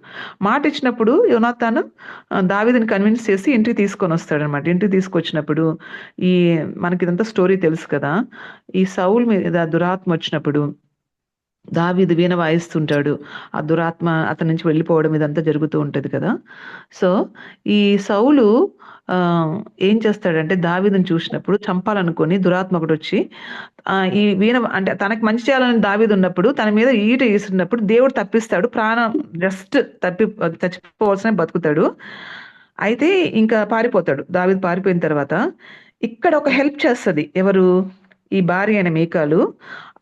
మాటిచ్చినప్పుడు యోనాతాను దావీదుని కన్విన్స్ చేసి ఇంటికి తీసుకొని వస్తాడనమాట. ఇంటికి తీసుకొచ్చినప్పుడు మనకి ఇదంతా స్టోరీ తెలుసు కదా, ఈ సౌలు మీద దురాత్మ వచ్చినప్పుడు దావీదు వీణ వాయిస్తుంటాడు. ఆ దురాత్మ అతని నుంచి వెళ్ళిపోవడం ఇదంతా జరుగుతూ ఉంటది కదా. సో ఈ సౌలు ఏం చేస్తాడంటే, దావీదుని చూసినప్పుడు చంపాలనుకొని దురాత్మ ఒకటొచ్చి ఈ వీణ అంటే తనకి మంచి చేయాలని దావీదు ఉన్నప్పుడు తన మీద ఈట వేసినప్పుడు దేవుడు తప్పిస్తాడు. ప్రాణం జస్ట్ చచ్చిపోవాల్సిన బతుకుతాడు. అయితే ఇంకా పారిపోతాడు. దావీదు పారిపోయిన తర్వాత ఇక్కడ ఒక హెల్ప్ చేస్తది. ఎవరు? ఈ భార్య అయిన మీకాలు.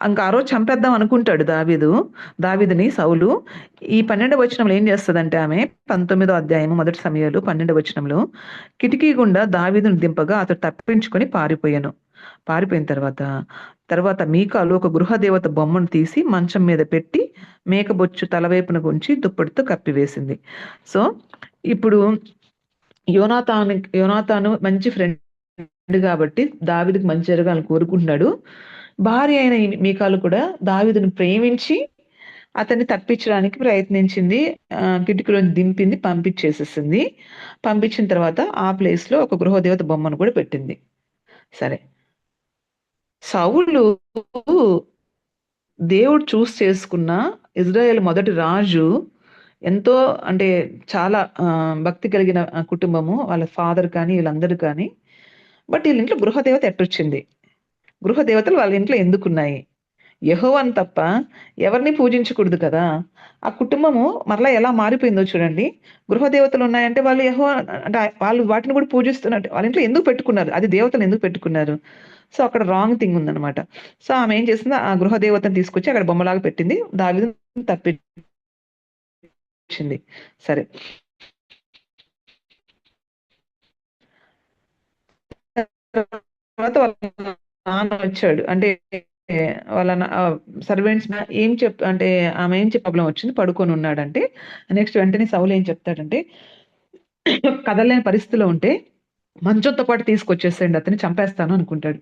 ఇంకా ఆ రోజు చంపేద్దాం అనుకుంటాడు దావీదుని సౌలు. ఈ 12వ వచనంలో ఏం చేస్తదంటే ఆమె, 19వ అధ్యాయము 1 సమూయేలు 12వ వచనంలో, కిటికీ గుండా దావీదును దింపగా అతడు తప్పించుకొని పారిపోయాను. పారిపోయిన తర్వాత మీకాలు ఒక గృహదేవత బొమ్మను తీసి మంచం మీద పెట్టి మేకబొచ్చు తలవైపున ఉంచి దుప్పటితో కప్పివేసింది. సో ఇప్పుడు యోనాతాను మంచి ఫ్రెండ్ కాబట్టి దావీదుకు మంచి జరగాలని కోరుకుంటున్నాడు. భార్య అయిన మీకాలు కూడా దావీదును ప్రేమించి అతన్ని తప్పించడానికి ప్రయత్నించింది. కిటికీలో దింపింది, పంపించేసేసింది. పంపించిన తర్వాత ఆ ప్లేస్ లో ఒక గృహదేవత బొమ్మను కూడా పెట్టింది. సరే, సౌలు దేవుడు చూస్ చేసుకున్న ఇజ్రాయెల్ మొదటి రాజు. ఎంతో అంటే చాలా భక్తి కలిగిన కుటుంబము, వాళ్ళ ఫాదర్ కానీ వీళ్ళందరూ కానీ. బట్ వీళ్ళ ఇంట్లో గృహదేవత ఎట్టొచ్చింది? గృహదేవతలు వాళ్ళ ఇంట్లో ఎందుకున్నాయి? యెహోవాను తప్ప ఎవరిని పూజించకూడదు కదా. ఆ కుటుంబము మరలా ఎలా మారిపోయిందో చూడండి. గృహదేవతలు ఉన్నాయంటే వాళ్ళు అంటే వాళ్ళు వాటిని కూడా పూజిస్తున్నట్టు వాళ్ళ ఇంట్లో ఎందుకు పెట్టుకున్నారు? అది దేవతలు ఎందుకు పెట్టుకున్నారు? సో అక్కడ రాంగ్ థింగ్ ఉందన్నమాట. సో ఆమె ఏం చేసింది? ఆ గృహదేవతను తీసుకొచ్చి అక్కడ బొమ్మలాగా పెట్టింది. దావీదుని తప్పించింది. సరే, తర్వాత వాళ్ళ నాన్న వచ్చాడు. అంటే వాళ్ళ సర్వెంట్స్ అంటే ఆమె ఏం ప్రాబ్లం వచ్చింది, పడుకొని ఉన్నాడంటే నెక్స్ట్ వెంటనే సౌలు ఏం చెప్తాడంటే, కదలలేని పరిస్థితిలో ఉంటే మంచంతో పాటు తీసుకొచ్చేసేయండి, అతన్ని చంపేస్తాను అనుకుంటాడు.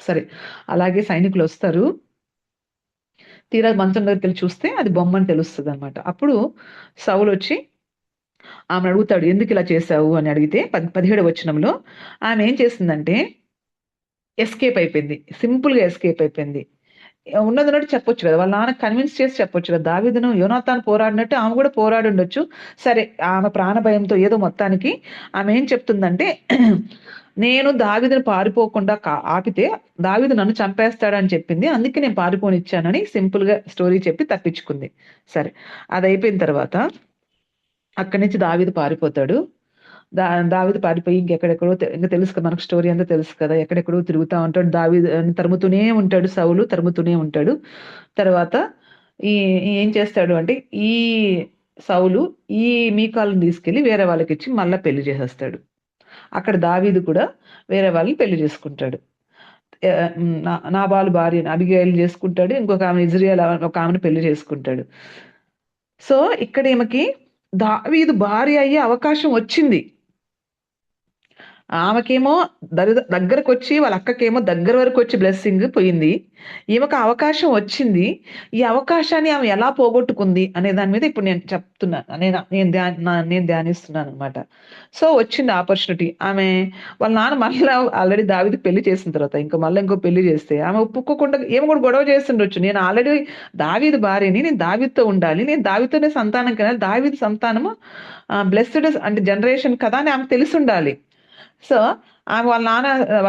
సరే, అలాగే సైనికులు వస్తారు. తీరా మంచం దగ్గరికి వెళ్ళి చూస్తే అది బొమ్మ అని తెలుస్తుంది అనమాట. అప్పుడు సౌలు వచ్చి ఆమె అడుగుతాడు, ఎందుకు ఇలా చేశావు అని అడిగితే 17వ వచనంలో ఆమె ఏం చేసిందంటే ఎస్కేప్ అయిపోయింది. సింపుల్ గా ఎస్కేప్ అయిపోయింది. ఉన్నదన్నట్టు చెప్పొచ్చు కదా, వాళ్ళ నాన్న కన్విన్స్ చేసి చెప్పొచ్చు కదా. దావీదును యోనాతాను పోరాడినట్టు ఆమె కూడా పోరాడి ఉండొచ్చు. సరే, ఆమె ప్రాణ భయంతో ఏదో మొత్తానికి ఆమె ఏం చెప్తుందంటే, నేను దావీదును పారిపోకుండా ఆపితే దావీదు నన్ను చంపేస్తాడని చెప్పింది, అందుకే నేను పారిపోనిచ్చానని సింపుల్ గా స్టోరీ చెప్పి తప్పించుకుంది. సరే, అది అయిపోయిన తర్వాత అక్కడి నుంచి దావీదు పారిపోతాడు. దావీదు పారిపోయి ఇంకెక్కడెక్కడో ఇంకా తెలుసు కదా మనకు, స్టోరీ అంతా తెలుసు కదా, ఎక్కడెక్కడో తిరుగుతూ ఉంటాడు. దావీదు తరుముతూనే ఉంటాడు, సౌలు తరుముతూనే ఉంటాడు. తర్వాత ఏం చేస్తాడు అంటే, ఈ సౌలు ఈ మీకాలను తీసుకెళ్లి వేరే వాళ్ళకి ఇచ్చి మళ్ళా పెళ్లి చేసేస్తాడు. అక్కడ దావీదు కూడా వేరే వాళ్ళని పెళ్లి చేసుకుంటాడు. నాబాలు భార్యను అబిగయీలు చేసుకుంటాడు. ఇంకొక ఆమె ఇజ్రాయేల్ ఒక ఆమెను పెళ్లి చేసుకుంటాడు. సో ఇక్కడ ఈమెకి దావీదు భార్య అయ్యే అవకాశం వచ్చింది. ఆమెకేమో దగ్గరకు వచ్చి వాళ్ళ అక్కకేమో దగ్గర వరకు వచ్చి బ్లెస్సింగ్ పోయింది. ఈమెకు అవకాశం వచ్చింది. ఈ అవకాశాన్ని ఆమె ఎలా పోగొట్టుకుంది అనే దాని మీద ఇప్పుడు నేను చెప్తున్నాను. నేను ధ్యానిస్తున్నాను అనమాట. సో వచ్చింది ఆపర్చునిటీ. వాళ్ళ నాన్న మళ్ళీ ఆల్రెడీ దావీదుకి పెళ్లి చేసిన తర్వాత మళ్ళీ ఇంకో పెళ్లి చేస్తే ఆమె ఒప్పుకోకుండా ఏమో కూడా గొడవ చేస్తుండొచ్చు. నేను ఆల్రెడీ దావీదు భార్యని, నేను దావీదుతో ఉండాలి, నేను దావీదుతోనే సంతానం కదా, దావీదు సంతానము బ్లెస్డ్ అంటే జనరేషన్ కదా అని ఆమెకు తెలిసి ఉండాలి. సో ఆమె వాళ్ళ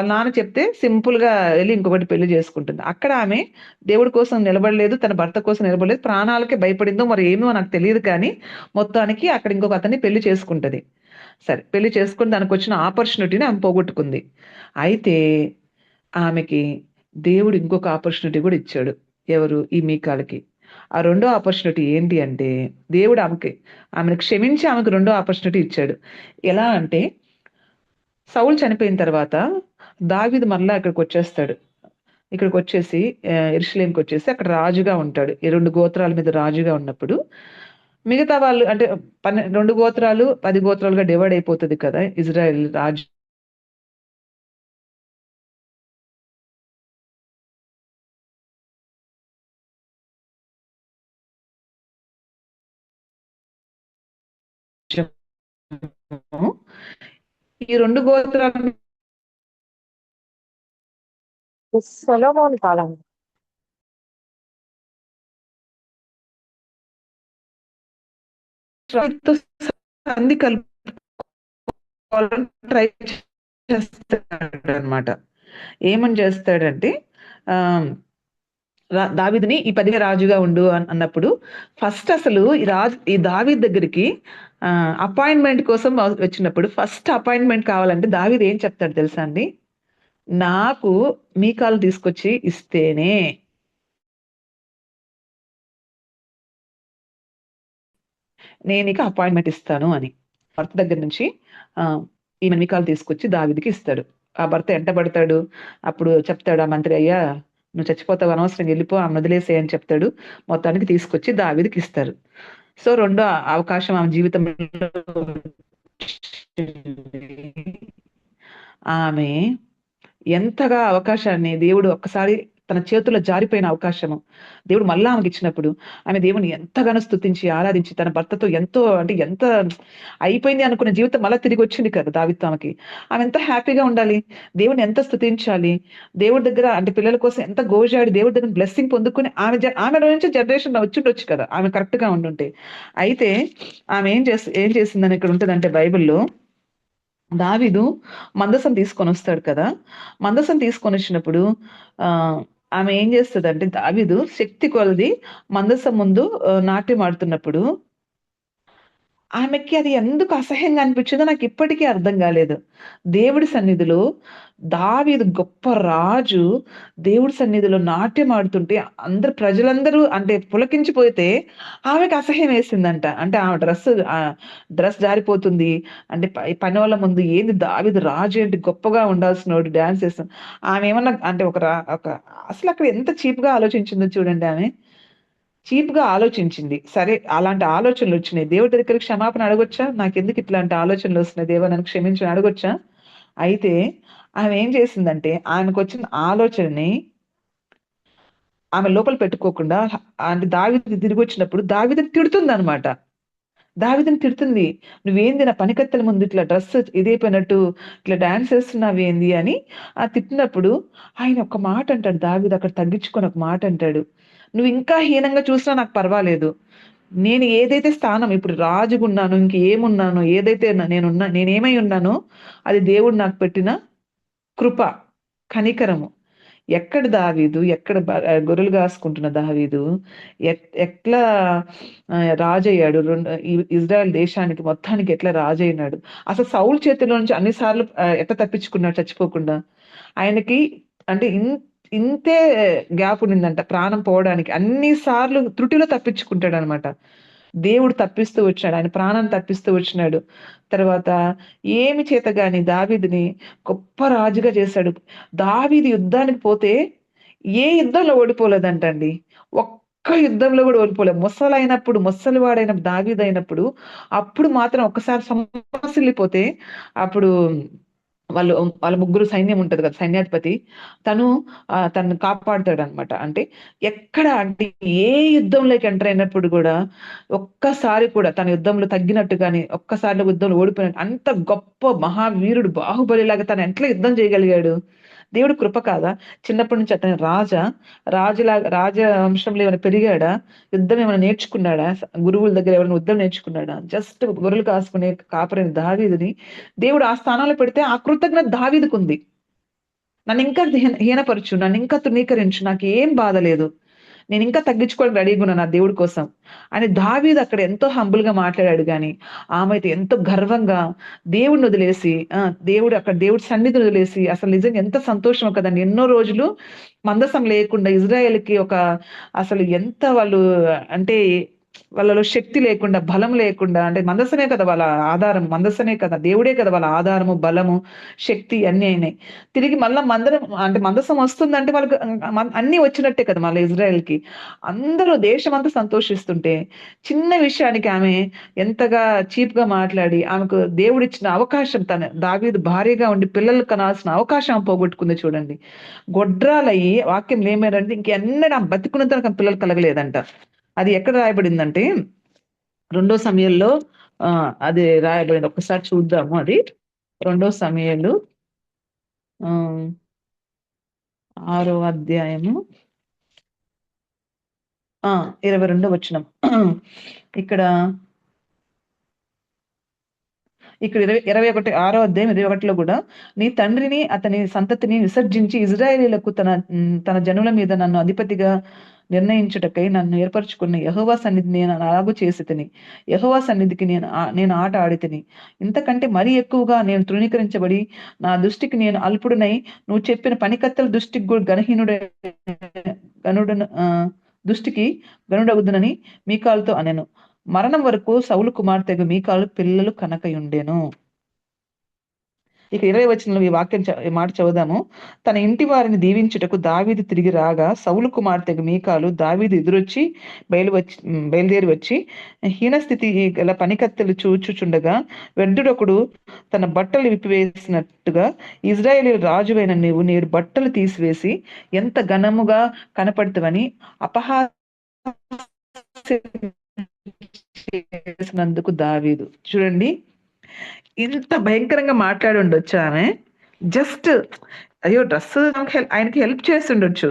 నాన్న చెప్తే సింపుల్ గా వెళ్ళి ఇంకొకటి పెళ్లి చేసుకుంటుంది. అక్కడ ఆమె దేవుడి కోసం నిలబడలేదు, తన భర్త కోసం నిలబడలేదు, ప్రాణాలకే భయపడిందో మరి ఏమో నాకు తెలియదు. కానీ మొత్తానికి అక్కడ ఇంకొక అతన్ని పెళ్లి చేసుకుంటది. సరే, పెళ్లి చేసుకుని దానికి వచ్చిన ఆపర్చునిటీని ఆమె పోగొట్టుకుంది. అయితే ఆమెకి దేవుడు ఇంకొక ఆపర్చునిటీ కూడా ఇచ్చాడు. ఎవరు? ఈ మీకాలకి. ఆ రెండో ఆపర్చునిటీ ఏంటి అంటే, దేవుడు ఆమెను క్షమించి ఆమెకు రెండో ఆపర్చునిటీ ఇచ్చాడు. ఎలా అంటే, సౌలు చనిపోయిన తర్వాత దావీదు మరలా ఇక్కడికి వచ్చేస్తాడు. ఇక్కడికి వచ్చేసి యెరూషలేముకి వచ్చేసి అక్కడ రాజుగా ఉంటాడు. ఈ 2 గోత్రాల మీద రాజుగా ఉన్నప్పుడు మిగతా వాళ్ళు అంటే 2 గోత్రాలు 10 గోత్రాలుగా డివైడ్ అయిపోతుంది కదా ఇజ్రాయెల్ రాజ్యం. ఈ 2 గోత్రాల సొలొమోను కాలం. సంధి కలుపుకోవాలని ట్రై చేస్తాడు అనమాట. ఏమని చేస్తాడంటే, దావీదుని ఈ 10 రాజుగా ఉండు అన్నప్పుడు ఫస్ట్ అసలు ఈ దావీదు దగ్గరికి అపాయింట్మెంట్ కోసం వచ్చినప్పుడు ఫస్ట్ అపాయింట్మెంట్ కావాలంటే దావీదు ఏం చెప్తాడు తెలుసా అండి? నాకు మీకాలు తీసుకొచ్చి ఇస్తేనే నేను ఇక అపాయింట్మెంట్ ఇస్తాను అని భర్త దగ్గర నుంచి ఈమె మీకాలు తీసుకొచ్చి దావీదుకి ఇస్తాడు. ఆ భర్త ఎంటబడతాడు. అప్పుడు చెప్తాడు ఆ మంత్రి, అయ్యా నువ్వు చచ్చిపోతావు, అనవసరం వెళ్ళిపో, ఆమె వదిలేసే అని చెప్తాడు. మొత్తానికి తీసుకొచ్చి దావీదుకి ఇస్తారు. సో రెండో అవకాశం ఆమె జీవితంలో ఆమె ఎంతగా అవకాశాన్ని దేవుడు ఒక్కసారి తన చేతుల్లో జారిపోయిన అవకాశము దేవుడు మళ్ళా ఆమెకి ఇచ్చినప్పుడు ఆమె దేవుని ఎంతగానో స్తుతించి ఆరాధించి తన భర్తతో ఎంత అయిపోయింది అనుకున్న జీవితం మళ్ళీ తిరిగి వచ్చింది కదా దావీదుతో ఆమెకి. ఆమె ఎంత హ్యాపీగా ఉండాలి, దేవుని ఎంత స్తుతించాలి, దేవుడి దగ్గర అంటే పిల్లల కోసం ఎంత గోజాడి దేవుడి దగ్గర బ్లెస్సింగ్ పొందుకుని ఆమె నుంచి జనరేషన్ వచ్చిండొచ్చు కదా ఆమె కరెక్ట్ గా ఉండుంటే. అయితే ఆమె ఏం చేసిందని ఇక్కడ ఉంటుందంటే బైబిల్లో, దావీదు మందసం తీసుకొని వస్తాడు కదా, మందసం తీసుకొని వచ్చినప్పుడు ఆమె ఏం చేస్తుందంటే, దావీదు శక్తి కొలది మందసం ముందు నాట్యం ఆడుతున్నప్పుడు ఆమెకి అది ఎందుకు అసహ్యంగా అనిపించిందో నాకు ఇప్పటికీ అర్థం కాలేదు. దేవుడి సన్నిధిలో దావీదు గొప్ప రాజు దేవుడి సన్నిధిలో నాట్యం ఆడుతుంటే ప్రజలందరూ అంటే పులకించిపోతే ఆమెకు అసహ్యం వేసిందంట. అంటే ఆమె డ్రెస్ జారిపోతుంది అంటే పని వాళ్ళ ముందు ఏంది దావీదు రాజు ఏంటి గొప్పగా ఉండాల్సిన డాన్స్ చేస్తాం. ఆమె ఏమన్నా అంటే అసలు అక్కడ ఎంత చీప్ గా ఆలోచించిందో చూడండి. ఆమె చీప్ గా ఆలోచించింది. సరే, అలాంటి ఆలోచనలు వచ్చినాయి, దేవుడి దగ్గరికి క్షమాపణ అడగొచ్చా? నాకెందుకు ఇట్లాంటి ఆలోచనలు వస్తున్నాయి, దేవా నన్ను క్షమించని అడగొచ్చా? అయితే ఆమె ఏం చేసిందంటే, ఆమెకు వచ్చిన ఆలోచనని ఆమె లోపల పెట్టుకోకుండా అంటే దావీదు తిరిగి వచ్చినప్పుడు దావీదుని తిడుతుంది అనమాట. దావీదుని తిడుతుంది, నువ్వేంది నా పనికత్తెల ముందు ఇట్లా డ్రెస్ ఇదైపోయినట్టు ఇట్లా డాన్స్ చేస్తున్నావు ఏంది అని తిట్టినప్పుడు ఆయన ఒక మాట అంటాడు. దావీదు అక్కడ తగ్గించుకొని ఒక మాట అంటాడు, నువ్వు ఇంకా హీనంగా చూసినా నాకు పర్వాలేదు, నేను ఏదైతే స్థానం ఇప్పుడు రాజుగున్నాను, ఇంకేమున్నాను, ఏదైతే నేనేమై ఉన్నానో అది దేవుడు నాకు పెట్టిన కృప, కనికరము. ఎక్కడ దావీదు గొర్రెలు కాసుకుంటున్న దావీదు ఎట్లా రాజయ్యాడు, ఇజ్రాయెల్ దేశానికి మొత్తానికి ఎట్లా రాజైనాడు, అసలు సౌలు చేతిలో నుంచి అన్నిసార్లు ఎట్లా తప్పించుకున్నాడు చచ్చిపోకుండా. ఆయనకి అంటే ఇంతే గ్యాప్ ఉండిందంట ప్రాణం పోవడానికి, అన్ని సార్లు త్రుటిలో తప్పించుకుంటాడు అనమాట. దేవుడు తప్పిస్తూ వచ్చాడు, ఆయన ప్రాణాన్ని తప్పిస్తూ వచ్చినాడు. తర్వాత ఏమి చేత గాని దావీదుని గొప్ప రాజుగా చేశాడు. దావీదు యుద్ధానికి పోతే ఏ యుద్ధంలో ఓడిపోలేదంటండి, ఒక్క యుద్ధంలో కూడా ఓడిపోలేదు. ముసలివాడైన దావీదు అయినప్పుడు అప్పుడు మాత్రం ఒక్కసారి సమస్యలిపోతే అప్పుడు వాళ్ళ ముగ్గురు సైన్యం ఉంటది కదా, సైన్యాధిపతి తను తనను కాపాడుతాడు అనమాట. అంటే ఎక్కడ అంటే ఏ యుద్ధంలోకి ఎంటర్ అయినప్పుడు కూడా ఒక్కసారి కూడా తన యుద్ధంలో తగ్గినట్టు కానీ, ఒక్కసారిలో యుద్ధంలో ఓడిపోయినట్టు, అంత గొప్ప మహావీరుడు బాహుబలిలాగా తను ఎట్లా యుద్ధం చేయగలిగాడు? దేవుడు కృప కాదా? చిన్నప్పటి నుంచి అతను రాజవంశంలో ఏమైనా పెరిగాడా? యుద్ధం ఏమైనా నేర్చుకున్నాడా? గురువుల దగ్గర ఎవరైనా యుద్ధం నేర్చుకున్నాడా? జస్ట్ గొర్రెలు కాసుకునే కాపరైన దావీదుని దేవుడు ఆ స్థానంలో పెడితే ఆ కృతజ్ఞత దావీదుకు ఉంది. నన్ను ఇంకా హీనపరచు, నన్ను ఇంకా తృణీకరించు, నాకు ఏం బాధ లేదు, నేను ఇంకా తగ్గించుకోవడానికి రెడీగా ఉన్నా నా దేవుడి కోసం అని దావీదు అక్కడ ఎంతో హంబుల్ గా మాట్లాడాడు. కానీ ఆమె అయితే ఎంతో గర్వంగా దేవుడిని వదిలేసి, దేవుడి సన్నిధిని వదిలేసి, అసలు నిజంగా ఎంత సంతోషం కదండి. ఎన్నో రోజులు మందసం లేకుండా ఇజ్రాయెల్కి అసలు ఎంత వాళ్ళు అంటే వాళ్ళలో శక్తి లేకుండా, బలం లేకుండా, అంటే మందసమే కదా వాళ్ళ ఆధారం, మందసమే కదా, దేవుడే కదా వాళ్ళ ఆధారము, బలము, శక్తి అన్ని అయినాయి. తిరిగి మళ్ళా మందసం వస్తుందంటే వాళ్ళకి అన్ని వచ్చినట్టే కదా మళ్ళీ ఇజ్రాయెల్కి. అందరూ దేశం అంతా సంతోషిస్తుంటే చిన్న విషయానికి ఆమె ఎంతగా చీప్ గా మాట్లాడి, ఆమెకు దేవుడిచ్చిన అవకాశం, తన దావీదు భార్యగా ఉండి పిల్లలు కనాల్సిన అవకాశం పోగొట్టుకుంది చూడండి. గొడ్రాలయ్యి వాక్యం ఏమేరంటే ఇంకెన్నడూ బతికున్న తనకు పిల్లలు కలగలేదంట. అది ఎక్కడ రాయబడిందంటే 2 సమయంలో అది రాయబడింది. ఒక్కసారి చూద్దాము. అది 2 సమయాలు 6వ అధ్యాయము 22వ వచనం. ఇక్కడ 21 6వ అధ్యాయం 21లో కూడా, నీ తండ్రిని అతని సంతతిని విసర్జించి ఇజ్రాయేలీలకు తన జనుల మీద నన్ను అధిపతిగా నిర్ణయించుటకై నన్ను ఏర్పరచుకున్న యెహోవా సన్నిధి నేను అలాగూ చేసి తిని, యెహోవా సన్నిధికి నేను ఆట ఆడి తిని, ఇంతకంటే మరీ ఎక్కువగా నేను తృణీకరించబడి నా దృష్టికి నేను అల్పుడునై, నువ్వు చెప్పిన పనికత్తెల దృష్టికి కూడా దృష్టికి గనుడగుదునని మీకాలుతో అనెను. మరణం వరకు సౌలు కుమార్తెకు మీకాలు పిల్లలు కనకయుండెను. ఇక 20వ వచనంలో ఈ మాట చదువుదాము. తన ఇంటి వారిని దీవించుటకు దావీదు తిరిగి రాగా సౌలు కుమార్తెకు మీకాలు దావీదు ఎదురొచ్చి బయలుదేరి వచ్చి హీనస్థితి గల పనికత్తెలు చూచుచుండగా వ్యర్థుడొకడు తన బట్టలు విప్పివేసినట్టుగా, ఇజ్రాయేలు రాజువైన నీవు నేడు బట్టలు తీసివేసి ఎంత ఘనముగా కనపడుతువని చేసినందుకు దావీదు. చూడండి, ఇంత భయంకరంగా మాట్లాడి ఉండొచ్చు ఆమె. జస్ట్ అయ్యో డ్రెస్ ఆయనకి హెల్ప్ చేసి ఉండొచ్చు.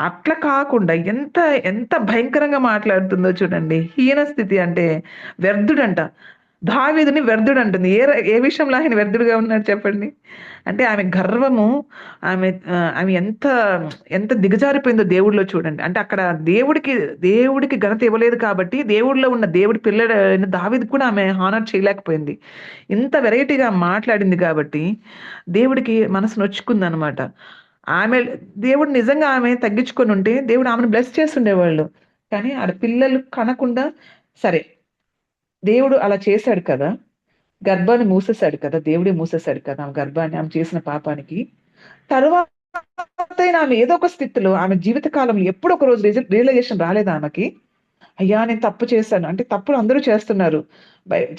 అట్లా కాకుండా ఎంత ఎంత భయంకరంగా మాట్లాడుతుందో చూడండి. హీన స్థితి అంటే వ్యర్థుడంట. దావీదుని వ్యర్థుడు అంటుంది. ఏ విషయంలో ఆయన వ్యర్థుడుగా ఉన్నాడు చెప్పండి? అంటే ఆమె గర్వము, ఆమె ఎంత ఎంత దిగజారిపోయిందో దేవుడిలో చూడండి. అంటే అక్కడ దేవుడికి ఘనత ఇవ్వలేదు కాబట్టి దేవుడిలో ఉన్న దేవుడి పిల్లడైన దావీదు కూడా ఆమె హానర్ చేయలేకపోయింది. ఇంత వెరైటీగా మాట్లాడింది కాబట్టి దేవుడికి మనసు నొచ్చుకుంది అనమాట. దేవుడు నిజంగా ఆమె తగ్గించుకొని ఉంటే దేవుడు ఆమెను బ్లెస్ చేస్తుండేవాళ్ళు. కానీ ఆడ పిల్లలు కనకుండా, సరే దేవుడు అలా చేశాడు కదా, గర్భాన్ని మూసేశాడు కదా, దేవుడే మూసేశాడు కదా ఆమె గర్భాన్ని, ఆమె చేసిన పాపానికి. తర్వాత ఆమె ఏదో ఒక స్థితిలో ఆమె జీవిత కాలంలో ఎప్పుడో ఒక రోజు రియలైజేషన్ రాలేదా ఆమెకి? అయ్యా నేను తప్పు చేశాను. అంటే తప్పులు అందరూ చేస్తున్నారు,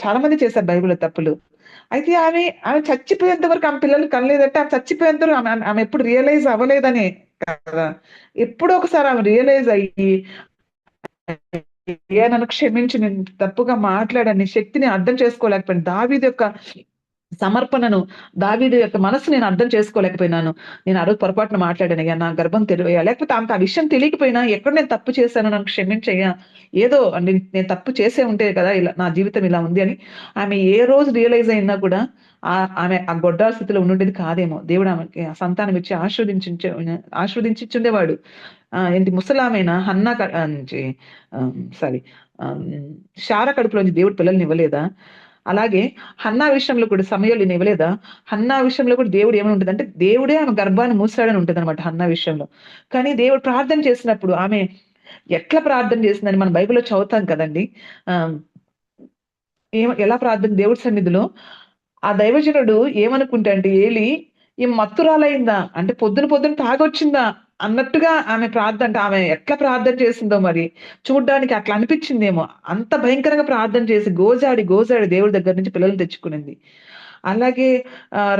చాలా మంది చేశారు బైబిల్లో తప్పులు. అయితే ఆమె చచ్చిపోయేంత వరకు ఆమె పిల్లలు కనలేదంటే, ఆమె చచ్చిపోయేంత వరకు ఆమె ఎప్పుడు రియలైజ్ అవ్వలేదనే కదా. ఎప్పుడో ఒకసారి ఆమె రియలైజ్ అయ్యి, నన్ను క్షమించి, నేను తప్పుగా మాట్లాడని శక్తిని అర్థం చేసుకోలేకపోయాను. దావీదు యొక్క సమర్పణను, దావీదు యొక్క మనసు నేను అర్థం చేసుకోలేకపోయినాను. నేను ఆ రోజు పొరపాటున మాట్లాడాను అయ్యా, నా గర్భం తెలివయ్యా, లేకపోతే ఆమెకు ఆ విషయం తెలియకపోయినా ఎక్కడ నేను తప్పు చేశాను, నన్ను క్షమించయ్యా, ఏదో నేను తప్పు చేసే ఉంటే కదా ఇలా నా జీవితం ఇలా ఉంది అని ఆమె ఏ రోజు రియలైజ్ అయినా కూడా ఆమె ఆ గొడ్డాల స్థితిలో ఉండేది కాదేమో. దేవుడు ఆమెకి సంతానం ఇచ్చి ఆశీర్వదించుండేవాడు. ఏంటి ముసలామైనా హన్నా శార కడుపులోంచి దేవుడు పిల్లల్ని ఇవ్వలేదా? అలాగే హన్నా విషయంలో కూడా సమయాలు ఇవ్వలేదా? హన్నా విషయంలో కూడా దేవుడు ఏమని ఉంటుంది అంటే, దేవుడే ఆమె గర్భాన్ని మూసాడని ఉంటుంది అనమాట హన్నా విషయంలో. కానీ దేవుడు ప్రార్థన చేసినప్పుడు ఆమె ఎట్లా ప్రార్థన చేసిందని మనం బైబిల్లో చదువుతాం కదండి. ఎలా ప్రార్థన, దేవుడి సన్నిధిలో ఆ దైవజనుడు ఏమనుకుంటా అంటే, ఏలి ఈ మత్తురాలైందా అంటే పొద్దున తాగొచ్చిందా అన్నట్టుగా ఆమె ప్రార్థన, ఆమె ఎట్లా ప్రార్థన చేసిందో మరి చూడ్డానికి అట్లా అనిపించిందేమో. అంత భయంకరంగా ప్రార్థన చేసి గోజాడి దేవుడి దగ్గర నుంచి పిల్లలు తెచ్చుకునింది. అలాగే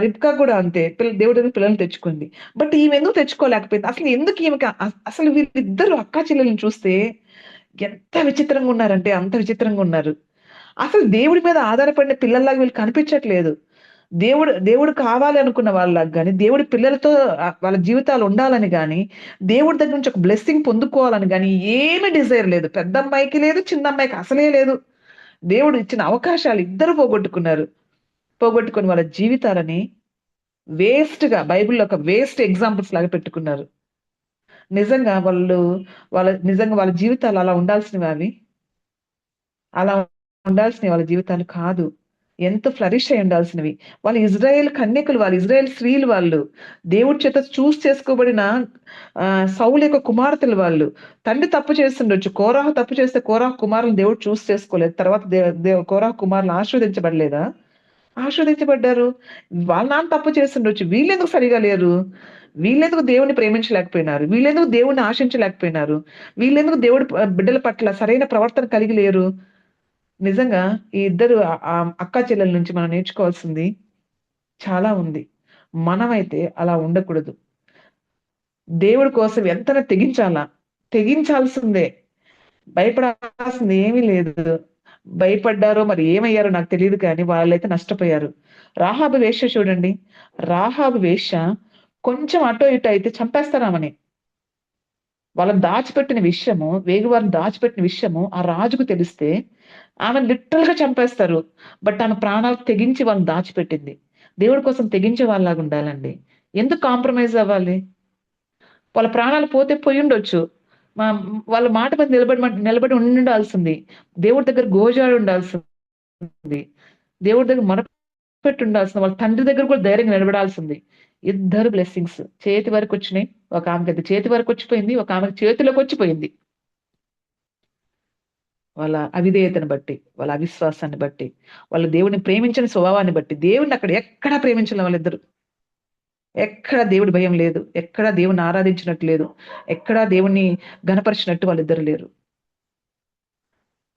రిబ్కా కూడా అంతే, దేవుడి దగ్గర పిల్లల్ని తెచ్చుకుంది. బట్ ఈమె ఎందుకు తెచ్చుకోలేకపోయింది? అసలు ఎందుకు ఈమెకి అసలు వీళ్ళిద్దరు అక్కా చెల్లెల్ని చూస్తే ఎంత విచిత్రంగా ఉన్నారంటే అంత విచిత్రంగా ఉన్నారు. అసలు దేవుడి మీద ఆధారపడిన పిల్లల్లాగా వీళ్ళు కనిపించట్లేదు. దేవుడు కావాలి అనుకున్న వాళ్ళకి గాని, దేవుడి పిల్లలతో వాళ్ళ జీవితాలు ఉండాలని గాని, దేవుడి దగ్గర నుంచి ఒక బ్లెస్సింగ్ పొందుకోవాలని గాని ఏమి డిజైర్ లేదు. పెద్ద అమ్మాయికి లేదు, చిన్న అమ్మాయికి అసలే లేదు. దేవుడు ఇచ్చిన అవకాశాలు ఇద్దరు పోగొట్టుకున్నారు. పోగొట్టుకొని వాళ్ళ జీవితాలని వేస్ట్‌గా, బైబిల్‌లో ఒక వేస్ట్ ఎగ్జాంపుల్స్ లాగా పెట్టుకున్నారు. నిజంగా నిజంగా వాళ్ళ జీవితాలు అలా ఉండాల్సినవి అవి. అలా ఉండాల్సినవి వాళ్ళ జీవితాలు కాదు. ఎంతో ఫ్లరిష్ అయి ఉండాల్సినవి. వాళ్ళు ఇజ్రాయేల్ కన్యకలు, వాళ్ళు ఇజ్రాయేల్ స్త్రీలు వాళ్ళు. దేవుడి చేత చేసుకోబడిన సౌలు యొక్క కుమార్తెలు వాళ్ళు. తండ్రి తప్పు చేస్తుండొచ్చు. కోరాహు తప్పు చేస్తే కోరాహు కుమారులను దేవుడు చేసుకోలేదు. తర్వాత కోరాహు కుమారులు ఆశీర్వదించబడలేదా? ఆశీర్వదించబడ్డారు. వాళ్ళ నాన్న తప్పు చేస్తుండొచ్చు. వీళ్ళెందుకు సరిగా లేరు? వీళ్ళెందుకు దేవుడిని ప్రేమించలేకపోయినారు? వీళ్ళెందుకు దేవుడిని ఆశించలేకపోయినారు? వీళ్ళెందుకు దేవుడి బిడ్డల పట్ల సరైన ప్రవర్తన కలిగి లేరు? నిజంగా ఈ ఇద్దరు అక్కా చెల్లెల నుంచి మనం నేర్చుకోవాల్సింది చాలా ఉంది. మనమైతే అలా ఉండకూడదు. దేవుడి కోసం ఎంతైనా తెగించాల్సిందే. భయపడాల్సింది ఏమీ లేదు. భయపడ్డారో మరి ఏమయ్యారో నాకు తెలియదు కానీ వాళ్ళైతే నష్టపోయారు. రాహాబు వేశ్య చూడండి. రాహాబు వేశ్య కొంచెం అటో ఇటో అయితే చంపేస్తారామని. వాళ్ళని దాచిపెట్టిన విషయము, వేగువారిని దాచిపెట్టిన విషయము ఆ రాజుకు తెలిస్తే ఆమె లిటరల్ గా చంపేస్తారు. బట్ ఆమె ప్రాణాలు తెగించి వాళ్ళని దాచిపెట్టింది. దేవుడి కోసం తెగించే వాళ్ళలాగా ఉండాలండి. ఎందుకు కాంప్రమైజ్ అవ్వాలి? వాళ్ళ ప్రాణాలు పోతే పోయి ఉండొచ్చు. వాళ్ళ మాట మీద నిలబడి ఉండాల్సింది. దేవుడి దగ్గర గోజాడి ఉండాల్సింది. దేవుడి దగ్గర మొరపెట్టి ఉండాల్సింది. వాళ్ళ తండ్రి దగ్గర కూడా ధైర్యంగా నిలబడాల్సింది. ఇద్దరు బ్లెస్సింగ్స్ చేతి వరకు వచ్చినాయి. ఒక ఆమెకి అయితే చేతి వరకు వచ్చిపోయింది, ఒక ఆమెకి చేతిలోకి వచ్చిపోయింది. వాళ్ళ అవిధేయతను బట్టి, వాళ్ళ అవిశ్వాసాన్ని బట్టి, వాళ్ళ దేవుడిని ప్రేమించిన స్వభావాన్ని బట్టి. దేవుడిని అక్కడ ఎక్కడా ప్రేమించలే వాళ్ళిద్దరు. ఎక్కడ దేవుడి భయం లేదు. ఎక్కడా దేవుణ్ణి ఆరాధించినట్టు లేదు. ఎక్కడా దేవుణ్ణి ఘనపరిచినట్టు వాళ్ళిద్దరు లేరు.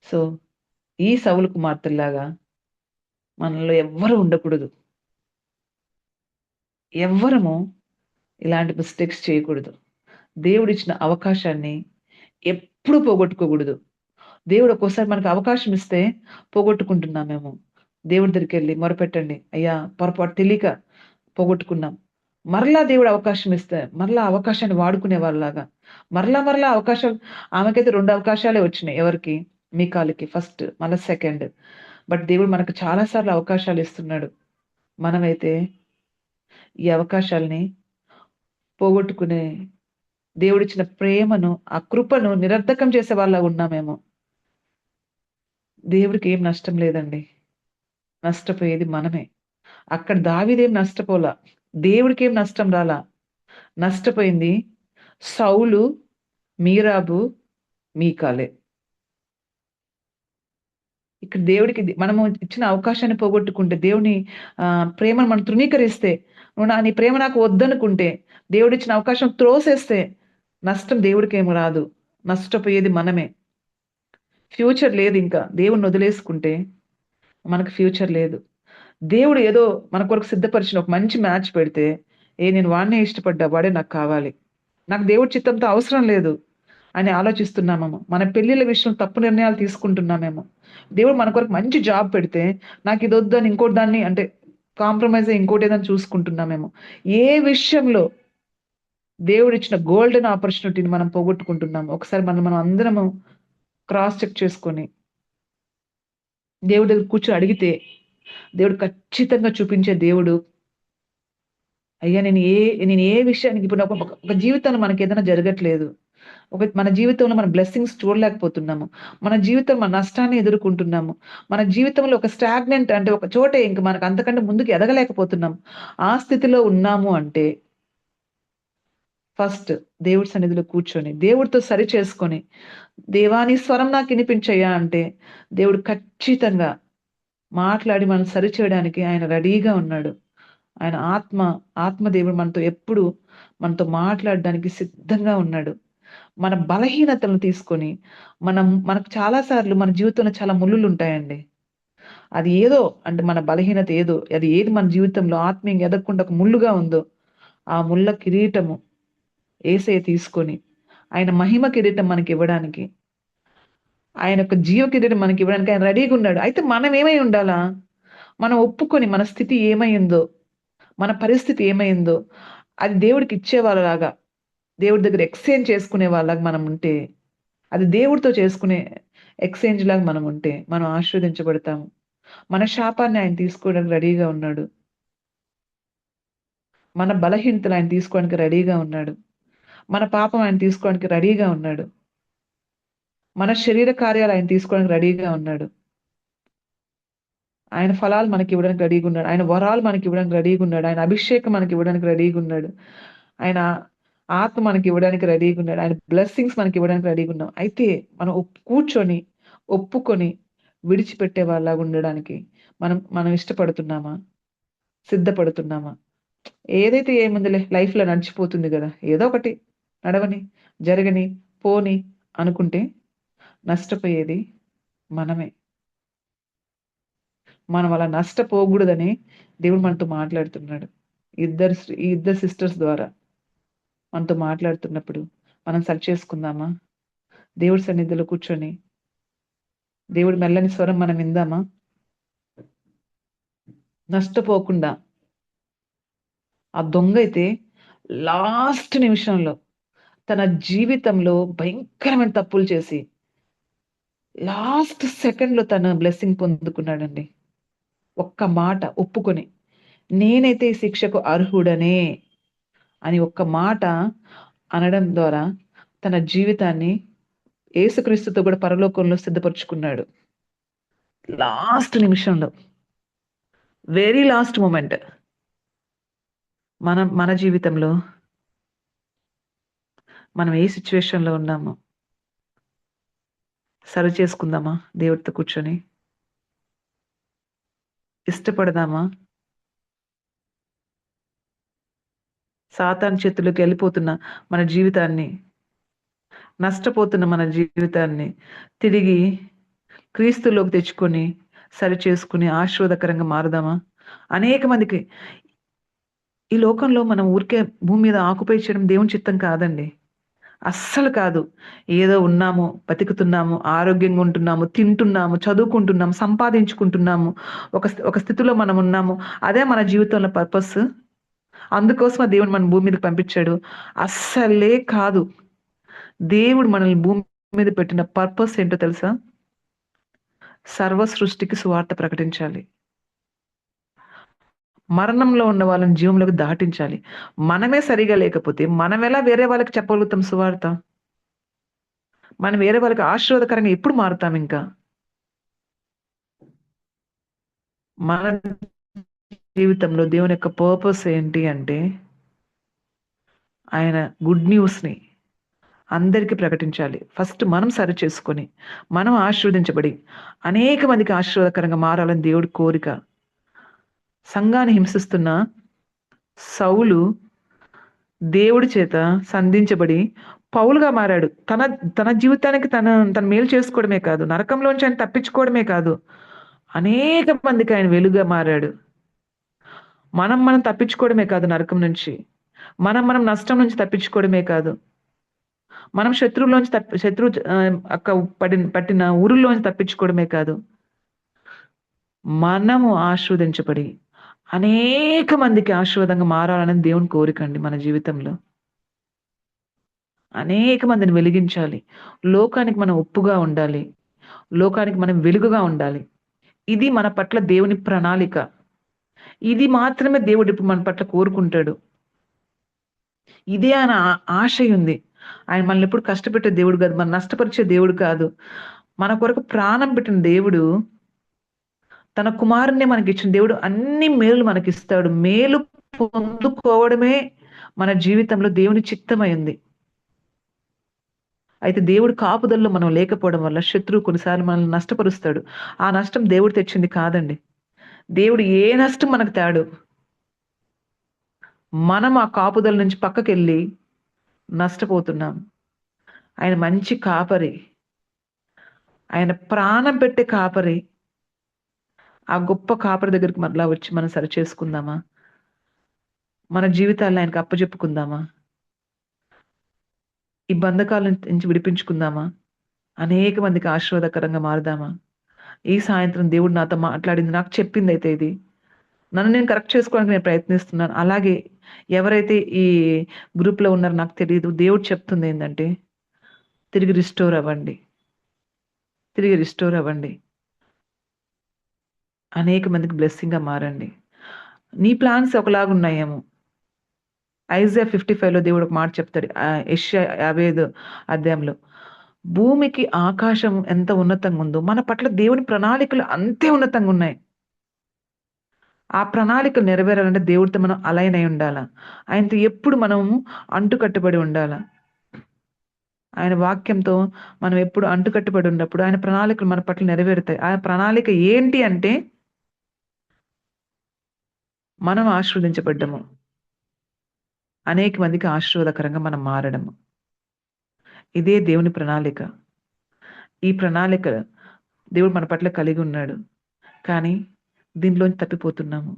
సో ఈ సౌలు కుమార్తెలాగా మనలో ఎవ్వరు ఉండకూడదు. ఎవ్వరము ఇలాంటి మిస్టేక్స్ చేయకూడదు. దేవుడిచ్చిన అవకాశాన్ని ఎప్పుడు పోగొట్టుకోకూడదు. దేవుడు ఒక్కోసారి మనకు అవకాశం ఇస్తే పోగొట్టుకుంటున్నామేమో. దేవుడి దగ్గరికి వెళ్ళి మొరపెట్టండి, అయ్యా పొరపాటు తెలియక పోగొట్టుకున్నాం. మరలా దేవుడు అవకాశం ఇస్తే మరలా అవకాశాన్ని వాడుకునే వాళ్ళలాగా మరలా అవకాశాలు. ఆమెకైతే 2 అవకాశాలే వచ్చినాయి. ఎవరికి? మీకాలుకి ఫస్ట్, మళ్ళీ సెకండ్. బట్ దేవుడు మనకు చాలా సార్లు అవకాశాలు ఇస్తున్నాడు. మనమైతే ఈ అవకాశాలని పోగొట్టుకునే, దేవుడిచ్చిన ప్రేమను, ఆ కృపను నిరర్ధకం చేసే వాళ్ళ ఉన్నామేమో. దేవుడికి ఏం నష్టం లేదండి. నష్టపోయేది మనమే. అక్కడ దావీదేం నష్టపోలా. దేవుడికి ఏం నష్టం రాలా. నష్టపోయింది సౌలు, మీరాబు, మీకాలే. ఇక్కడ దేవుడికి మనము ఇచ్చిన అవకాశాన్ని పోగొట్టుకుంటే, దేవుని ప్రేమను మనం తృణీకరిస్తే, నీ ప్రేమ నాకు వద్దనుకుంటే, దేవుడిచ్చిన అవకాశం త్రోసేస్తే నష్టం దేవుడికి ఏమి రాదు. నష్టపోయేది మనమే. ఫ్యూచర్ లేదు. ఇంకా దేవుణ్ణి వదిలేసుకుంటే మనకు ఫ్యూచర్ లేదు. దేవుడు ఏదో మన కొరకు సిద్ధపరిచిన ఒక మంచి మ్యాచ్ పెడితే, నేను వాడినే ఇష్టపడ్డా, వాడే నాకు కావాలి, నాకు దేవుడి చిత్తంతో అవసరం లేదు అని ఆలోచిస్తున్నామేమో. మన పెళ్లిళ్ళ విషయం తప్పు నిర్ణయాలు తీసుకుంటున్నామేమో. దేవుడు మన కొరకు మంచి జాబ్ పెడితే, నాకు ఇది వద్దు అని ఇంకోటి దాన్ని అంటే కాంప్రమైజ్ అయ్యి ఇంకోటి ఏదైనా చూసుకుంటున్నామేమో. ఏ విషయంలో దేవుడు ఇచ్చిన గోల్డెన్ ఆపర్చునిటీని మనం పోగొట్టుకుంటున్నాము? ఒకసారి మనం అందరము క్రాస్ చెక్ చేసుకొని దేవుడి దగ్గర కూర్చొని అడిగితే, దేవుడు ఖచ్చితంగా చూపించే దేవుడు. అయ్యా నేను ఏ విషయానికి ఇప్పుడు ఒక జీవితంలో మనకి ఏదైనా జరగట్లేదు, మన జీవితంలో మన బ్లెస్సింగ్స్ చూడలేకపోతున్నాము, మన జీవితం మన నష్టాన్ని ఎదుర్కొంటున్నాము, మన జీవితంలో ఒక స్టాగ్నెంట్ అంటే ఒక చోటే ఇంక మనకు అంతకంటే ముందుకు ఎదగలేకపోతున్నాం, ఆ స్థితిలో ఉన్నాము అంటే ఫస్ట్ దేవుడి సన్నిధిలో కూర్చొని దేవుడితో సరి చేసుకొని, దేవాని స్వరం నాకు వినిపించయ్యా అంటే దేవుడు ఖచ్చితంగా మాట్లాడి మనం సరి చేయడానికి ఆయన రెడీగా ఉన్నాడు. ఆయన ఆత్మదేవుడు మనతో ఎప్పుడు మనతో మాట్లాడడానికి సిద్ధంగా ఉన్నాడు. మన బలహీనతలను తీసుకొని మనకు చాలా సార్లు మన జీవితంలో చాలా ముళ్ళులు ఉంటాయండి. అది ఏదో అంటే మన బలహీనత ఏదో, అది ఏది మన జీవితంలో ఆత్మీయంగా ఎదగకుండా ఒక ముళ్ళుగా ఉందో, ఆ ముళ్ళ కిరీటము యేసయ్య తీసుకొని, ఆయన మహిమ కిరీటం మనకి ఇవ్వడానికి, ఆయన యొక్క జీవ కిరీటం మనకి ఇవ్వడానికి ఆయన రెడీగా ఉన్నాడు. అయితే మనం ఏమై ఉండాలా? మనం ఒప్పుకొని మన స్థితి ఏమైందో, మన పరిస్థితి ఏమైందో, అది దేవుడికి ఇచ్చేవాళ్ళలాగా, దేవుడి దగ్గర ఎక్స్చేంజ్ చేసుకునే వాళ్ళలాగా మనం ఉంటే, అది దేవుడితో చేసుకునే ఎక్స్చేంజ్ లాగా మనం ఉంటే, మనం ఆశీర్వదించబడతాము. మన శాపాన్ని ఆయన తీసుకోవడానికి రెడీగా ఉన్నాడు. మన బలహీనతలు ఆయన తీసుకోవడానికి రెడీగా ఉన్నాడు. మన పాపం ఆయన తీసుకోవడానికి రెడీగా ఉన్నాడు. మన శరీర కార్యాలు ఆయన తీసుకోవడానికి రెడీగా ఉన్నాడు. ఆయన ఫలాలు మనకి ఇవ్వడానికి రెడీగా ఉన్నాడు. ఆయన వరాలు మనకి ఇవ్వడానికి రెడీగా ఉన్నాడు. ఆయన అభిషేకం మనకి ఇవ్వడానికి రెడీగా ఉన్నాడు. ఆయన ఆత్మ మనకి ఇవ్వడానికి రెడీగా ఉన్నాడు. ఆయన బ్లెస్సింగ్స్ మనకి ఇవ్వడానికి రెడీగా ఉన్నాం. అయితే మనం కూర్చొని ఒప్పుకొని విడిచిపెట్టే వాళ్ళలాగా ఉండడానికి మనం ఇష్టపడుతున్నామా? సిద్ధపడుతున్నామా? ఏదైతే ఏముందిలే, లైఫ్‌లో నడిచిపోతుంది గదా! ఏదో ఒకటి నడవని, జరగని, పోని అనుకుంటే నష్టపోయేది మనమే. మనం అలా నష్టపోకూడదని దేవుడు మనతో మాట్లాడుతున్నాడు. ఈ ఇద్దరు సిస్టర్స్ ద్వారా మనతో మాట్లాడుతున్నప్పుడు మనం సరిచేసుకుందామా? దేవుడి సన్నిధిలో కూర్చొని దేవుడి మెల్లని స్వరం మనం విందామా? నష్టపోకుండా. ఆ దొంగైతే లాస్ట్ నిమిషంలో తన జీవితంలో భయంకరమైన తప్పులు చేసి లాస్ట్ సెకండ్‌లో తన బ్లెస్సింగ్ పొందుకున్నాడండి. ఒక్క మాట ఒప్పుకొని, నేనైతే ఈ శిక్షకు అర్హుడనే అని ఒక్క మాట అనడం ద్వారా తన జీవితాన్ని యేసుక్రీస్తుతో కూడా పరలోకంలో సిద్ధపరుచుకున్నాడు. లాస్ట్ నిమిషంలో, వెరీ లాస్ట్ మొమెంట్. మన జీవితంలో మనం ఏ సిచ్యువేషన్‌లో ఉన్నామో సరి చేసుకుందామా? దేవుడితో కూర్చొని ఇష్టపడదామా? సాతాను చేతుల్లోకి వెళ్ళిపోతున్న మన జీవితాన్ని, నష్టపోతున్న మన జీవితాన్ని తిరిగి క్రీస్తులోకి తెచ్చుకొని సరి చేసుకుని ఆశీర్వాదకరంగా మారదామా? అనేక మందికి ఈ లోకంలో మనం ఊరికే భూమి మీద ఆక్యుపై చేయడం దేవుని చిత్తం కాదండి. అస్సలు కాదు. ఏదో ఉన్నాము, బతుకుతున్నాము, ఆరోగ్యంగా ఉంటున్నాము, తింటున్నాము, చదువుకుంటున్నాము, సంపాదించుకుంటున్నాము. ఒక స్థితిలో మనం ఉన్నాము. అదే మన జీవితంలో పర్పస్. అందుకోసమే దేవుడు మన భూమి మీదకి పంపించాడు. అస్సలే కాదు. దేవుడు మనల్ని భూమి మీద పెట్టిన పర్పస్ ఏంటో తెలుసా? సర్వ సృష్టికి సువార్త ప్రకటించాలి. మరణంలో ఉన్న వాళ్ళని జీవంలోకి దాటించాలి. మనమే సరిగా లేకపోతే మనం ఎలా వేరే వాళ్ళకి చెప్పగలుగుతాం సువార్త? మనం వేరే వాళ్ళకి ఆశీర్వాదకరంగా ఎప్పుడు మారుతాం ఇంకా? మన జీవితంలో దేవుని యొక్క పర్పస్ ఏంటి అంటే, ఆయన గుడ్ న్యూస్‌ని అందరికీ ప్రకటించాలి. ఫస్ట్ మనం సరి చేసుకొని, మనం ఆశీర్వదించబడి, అనేక మందికి ఆశీర్వాదకరంగా మారాలని దేవుడి కోరిక. సంఘాన్ని హింసిస్తున్న సౌలు దేవుడి చేత సంధించబడి పౌలుగా మారాడు. తన జీవితానికి తన మేలు చేసుకోవడమే కాదు, నరకంలోంచి ఆయన తప్పించుకోవడమే కాదు, అనేక మందికి ఆయన వెలుగుగా మారాడు. మనం తప్పించుకోవడమే కాదు నరకం నుంచి, మనం నష్టం నుంచి తప్పించుకోవడమే కాదు, మనం శత్రువులోంచి పట్టిన ఊరుల్లోంచి తప్పించుకోవడమే కాదు, మనము ఆశీర్వదించబడి అనేక మందికి ఆశీర్వాదంగా మారాలని దేవుని కోరికండి మన జీవితంలో. అనేక మందిని వెలిగించాలి. లోకానికి మనం ఉప్పుగా ఉండాలి. లోకానికి మనం వెలుగుగా ఉండాలి. ఇది మన పట్ల దేవుని ప్రణాళిక. ఇది మాత్రమే దేవుడు ఇప్పుడు మన పట్ల కోరుకుంటాడు. ఇదే ఆయన ఆశయం ఉంది. ఆయన మనల్ని ఎప్పుడు కష్టపెట్టే దేవుడు కాదు, మనం నష్టపరిచే దేవుడు కాదు. మన కొరకు ప్రాణం పెట్టిన దేవుడు, తన కుమారుణ్ణి మనకి ఇచ్చిన దేవుడు అన్ని మేలు మనకిస్తాడు. మేలు పొందుకోవడమే మన జీవితంలో దేవుని చిత్తమైంది. అయితే దేవుడు కాపుదల్లో మనం లేకపోవడం వల్ల శత్రువు కొన్నిసార్లు మనల్ని నష్టపరుస్తాడు. ఆ నష్టం దేవుడు తెచ్చింది కాదండి. దేవుడు ఏ నష్టం మనకు తేడు. మనం ఆ కాపుదల నుంచి పక్కకెళ్ళి నష్టపోతున్నాం. ఆయన మంచి కాపరి, ఆయన ప్రాణం పెట్టే కాపరి, ఆ గొప్ప కాపరి దగ్గరికి మరలా వచ్చి మనం సరి చేసుకుందామా? మన జీవితాలను ఆయనకు అప్పచెప్పుకుందామా? ఈ బంధకాల నుంచి విడిపించుకుందామా? అనేక మందికి ఆశీర్వాదకరంగా మారుదామా? ఈ సాయంత్రం దేవుడు నాతో మాట్లాడింది, నాకు చెప్పింది అయితే ఇది. నన్ను నేను కరెక్ట్ చేసుకోవడానికి నేను ప్రయత్నిస్తున్నాను. అలాగే ఎవరైతే ఈ గ్రూప్‌లో ఉన్నారో నాకు తెలీదు. దేవుడు చెప్తుంది ఏందంటే, తిరిగి రిస్టోర్ అవ్వండి. తిరిగి రిస్టోర్ అవ్వండి. అనేక మందికి బ్లెస్సింగ్‌గా మారండి. నీ ప్లాన్స్ ఒకలాగున్నాయేమో. ఐజాయా 55లో దేవుడు ఒక మాట చెప్తాడు. యెషయా 55 అధ్యాయంలో. భూమికి ఆకాశం ఎంత ఉన్నతంగా ఉందో, మన పట్ల దేవుని ప్రణాళికలు అంతే ఉన్నతంగా ఉన్నాయి. ఆ ప్రణాళికలు నెరవేరాలంటే దేవుడితో మనం అలైన్ అయి ఉండాలా. ఆయనతో ఎప్పుడు మనము అంటుకట్టుబడి ఉండాలా. ఆయన వాక్యంతో మనం ఎప్పుడు అంటుకట్టుబడి ఉన్నప్పుడు ఆయన ప్రణాళికలు మన పట్ల నెరవేరుతాయి. ఆ ప్రణాళిక ఏంటి అంటే, మనం ఆశీర్వదించబడ్డము. అనేక మందికి ఆశీర్వాదకరంగా మనం మారడము. ఇదే దేవుని ప్రణాళిక. ఈ ప్రణాళిక దేవుడు మన పట్ల కలిగి ఉన్నాడు. కానీ దీనిలోంచి తప్పిపోతున్నాము.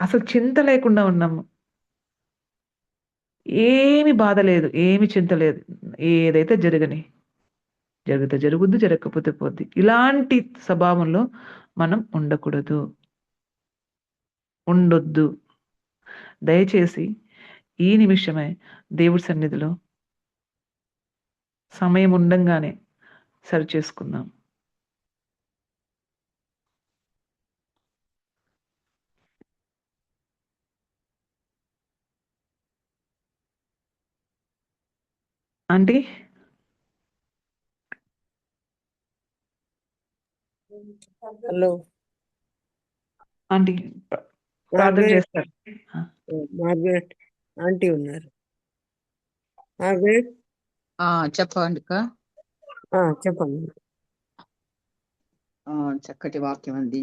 అసలు చింత లేకుండా ఉన్నాము. ఏమి బాధ లేదు. ఏమి చింత లేదు. ఏదైతే జరగని. జరిగితే జరుగుద్ది, జరగకపోతే పోద్ది. ఇలాంటి స్వభావంలో మనం ఉండకూడదు. ఉండొద్దు. దయచేసి ఈ నిమిషమే దేవుడి సన్నిధిలో సమయం ఉండంగానే సరిచేసుకుందాం. ఆంటీ హలో ఆంటీ ప్రార్థన మార్గరెట్ చేస్తారు. మార్గరెట్ ఆంటీ ఉన్నారు. మార్గరెట్ చెప్పండి అక్క. చెప్పండి. చక్కటి వాక్యం అంది.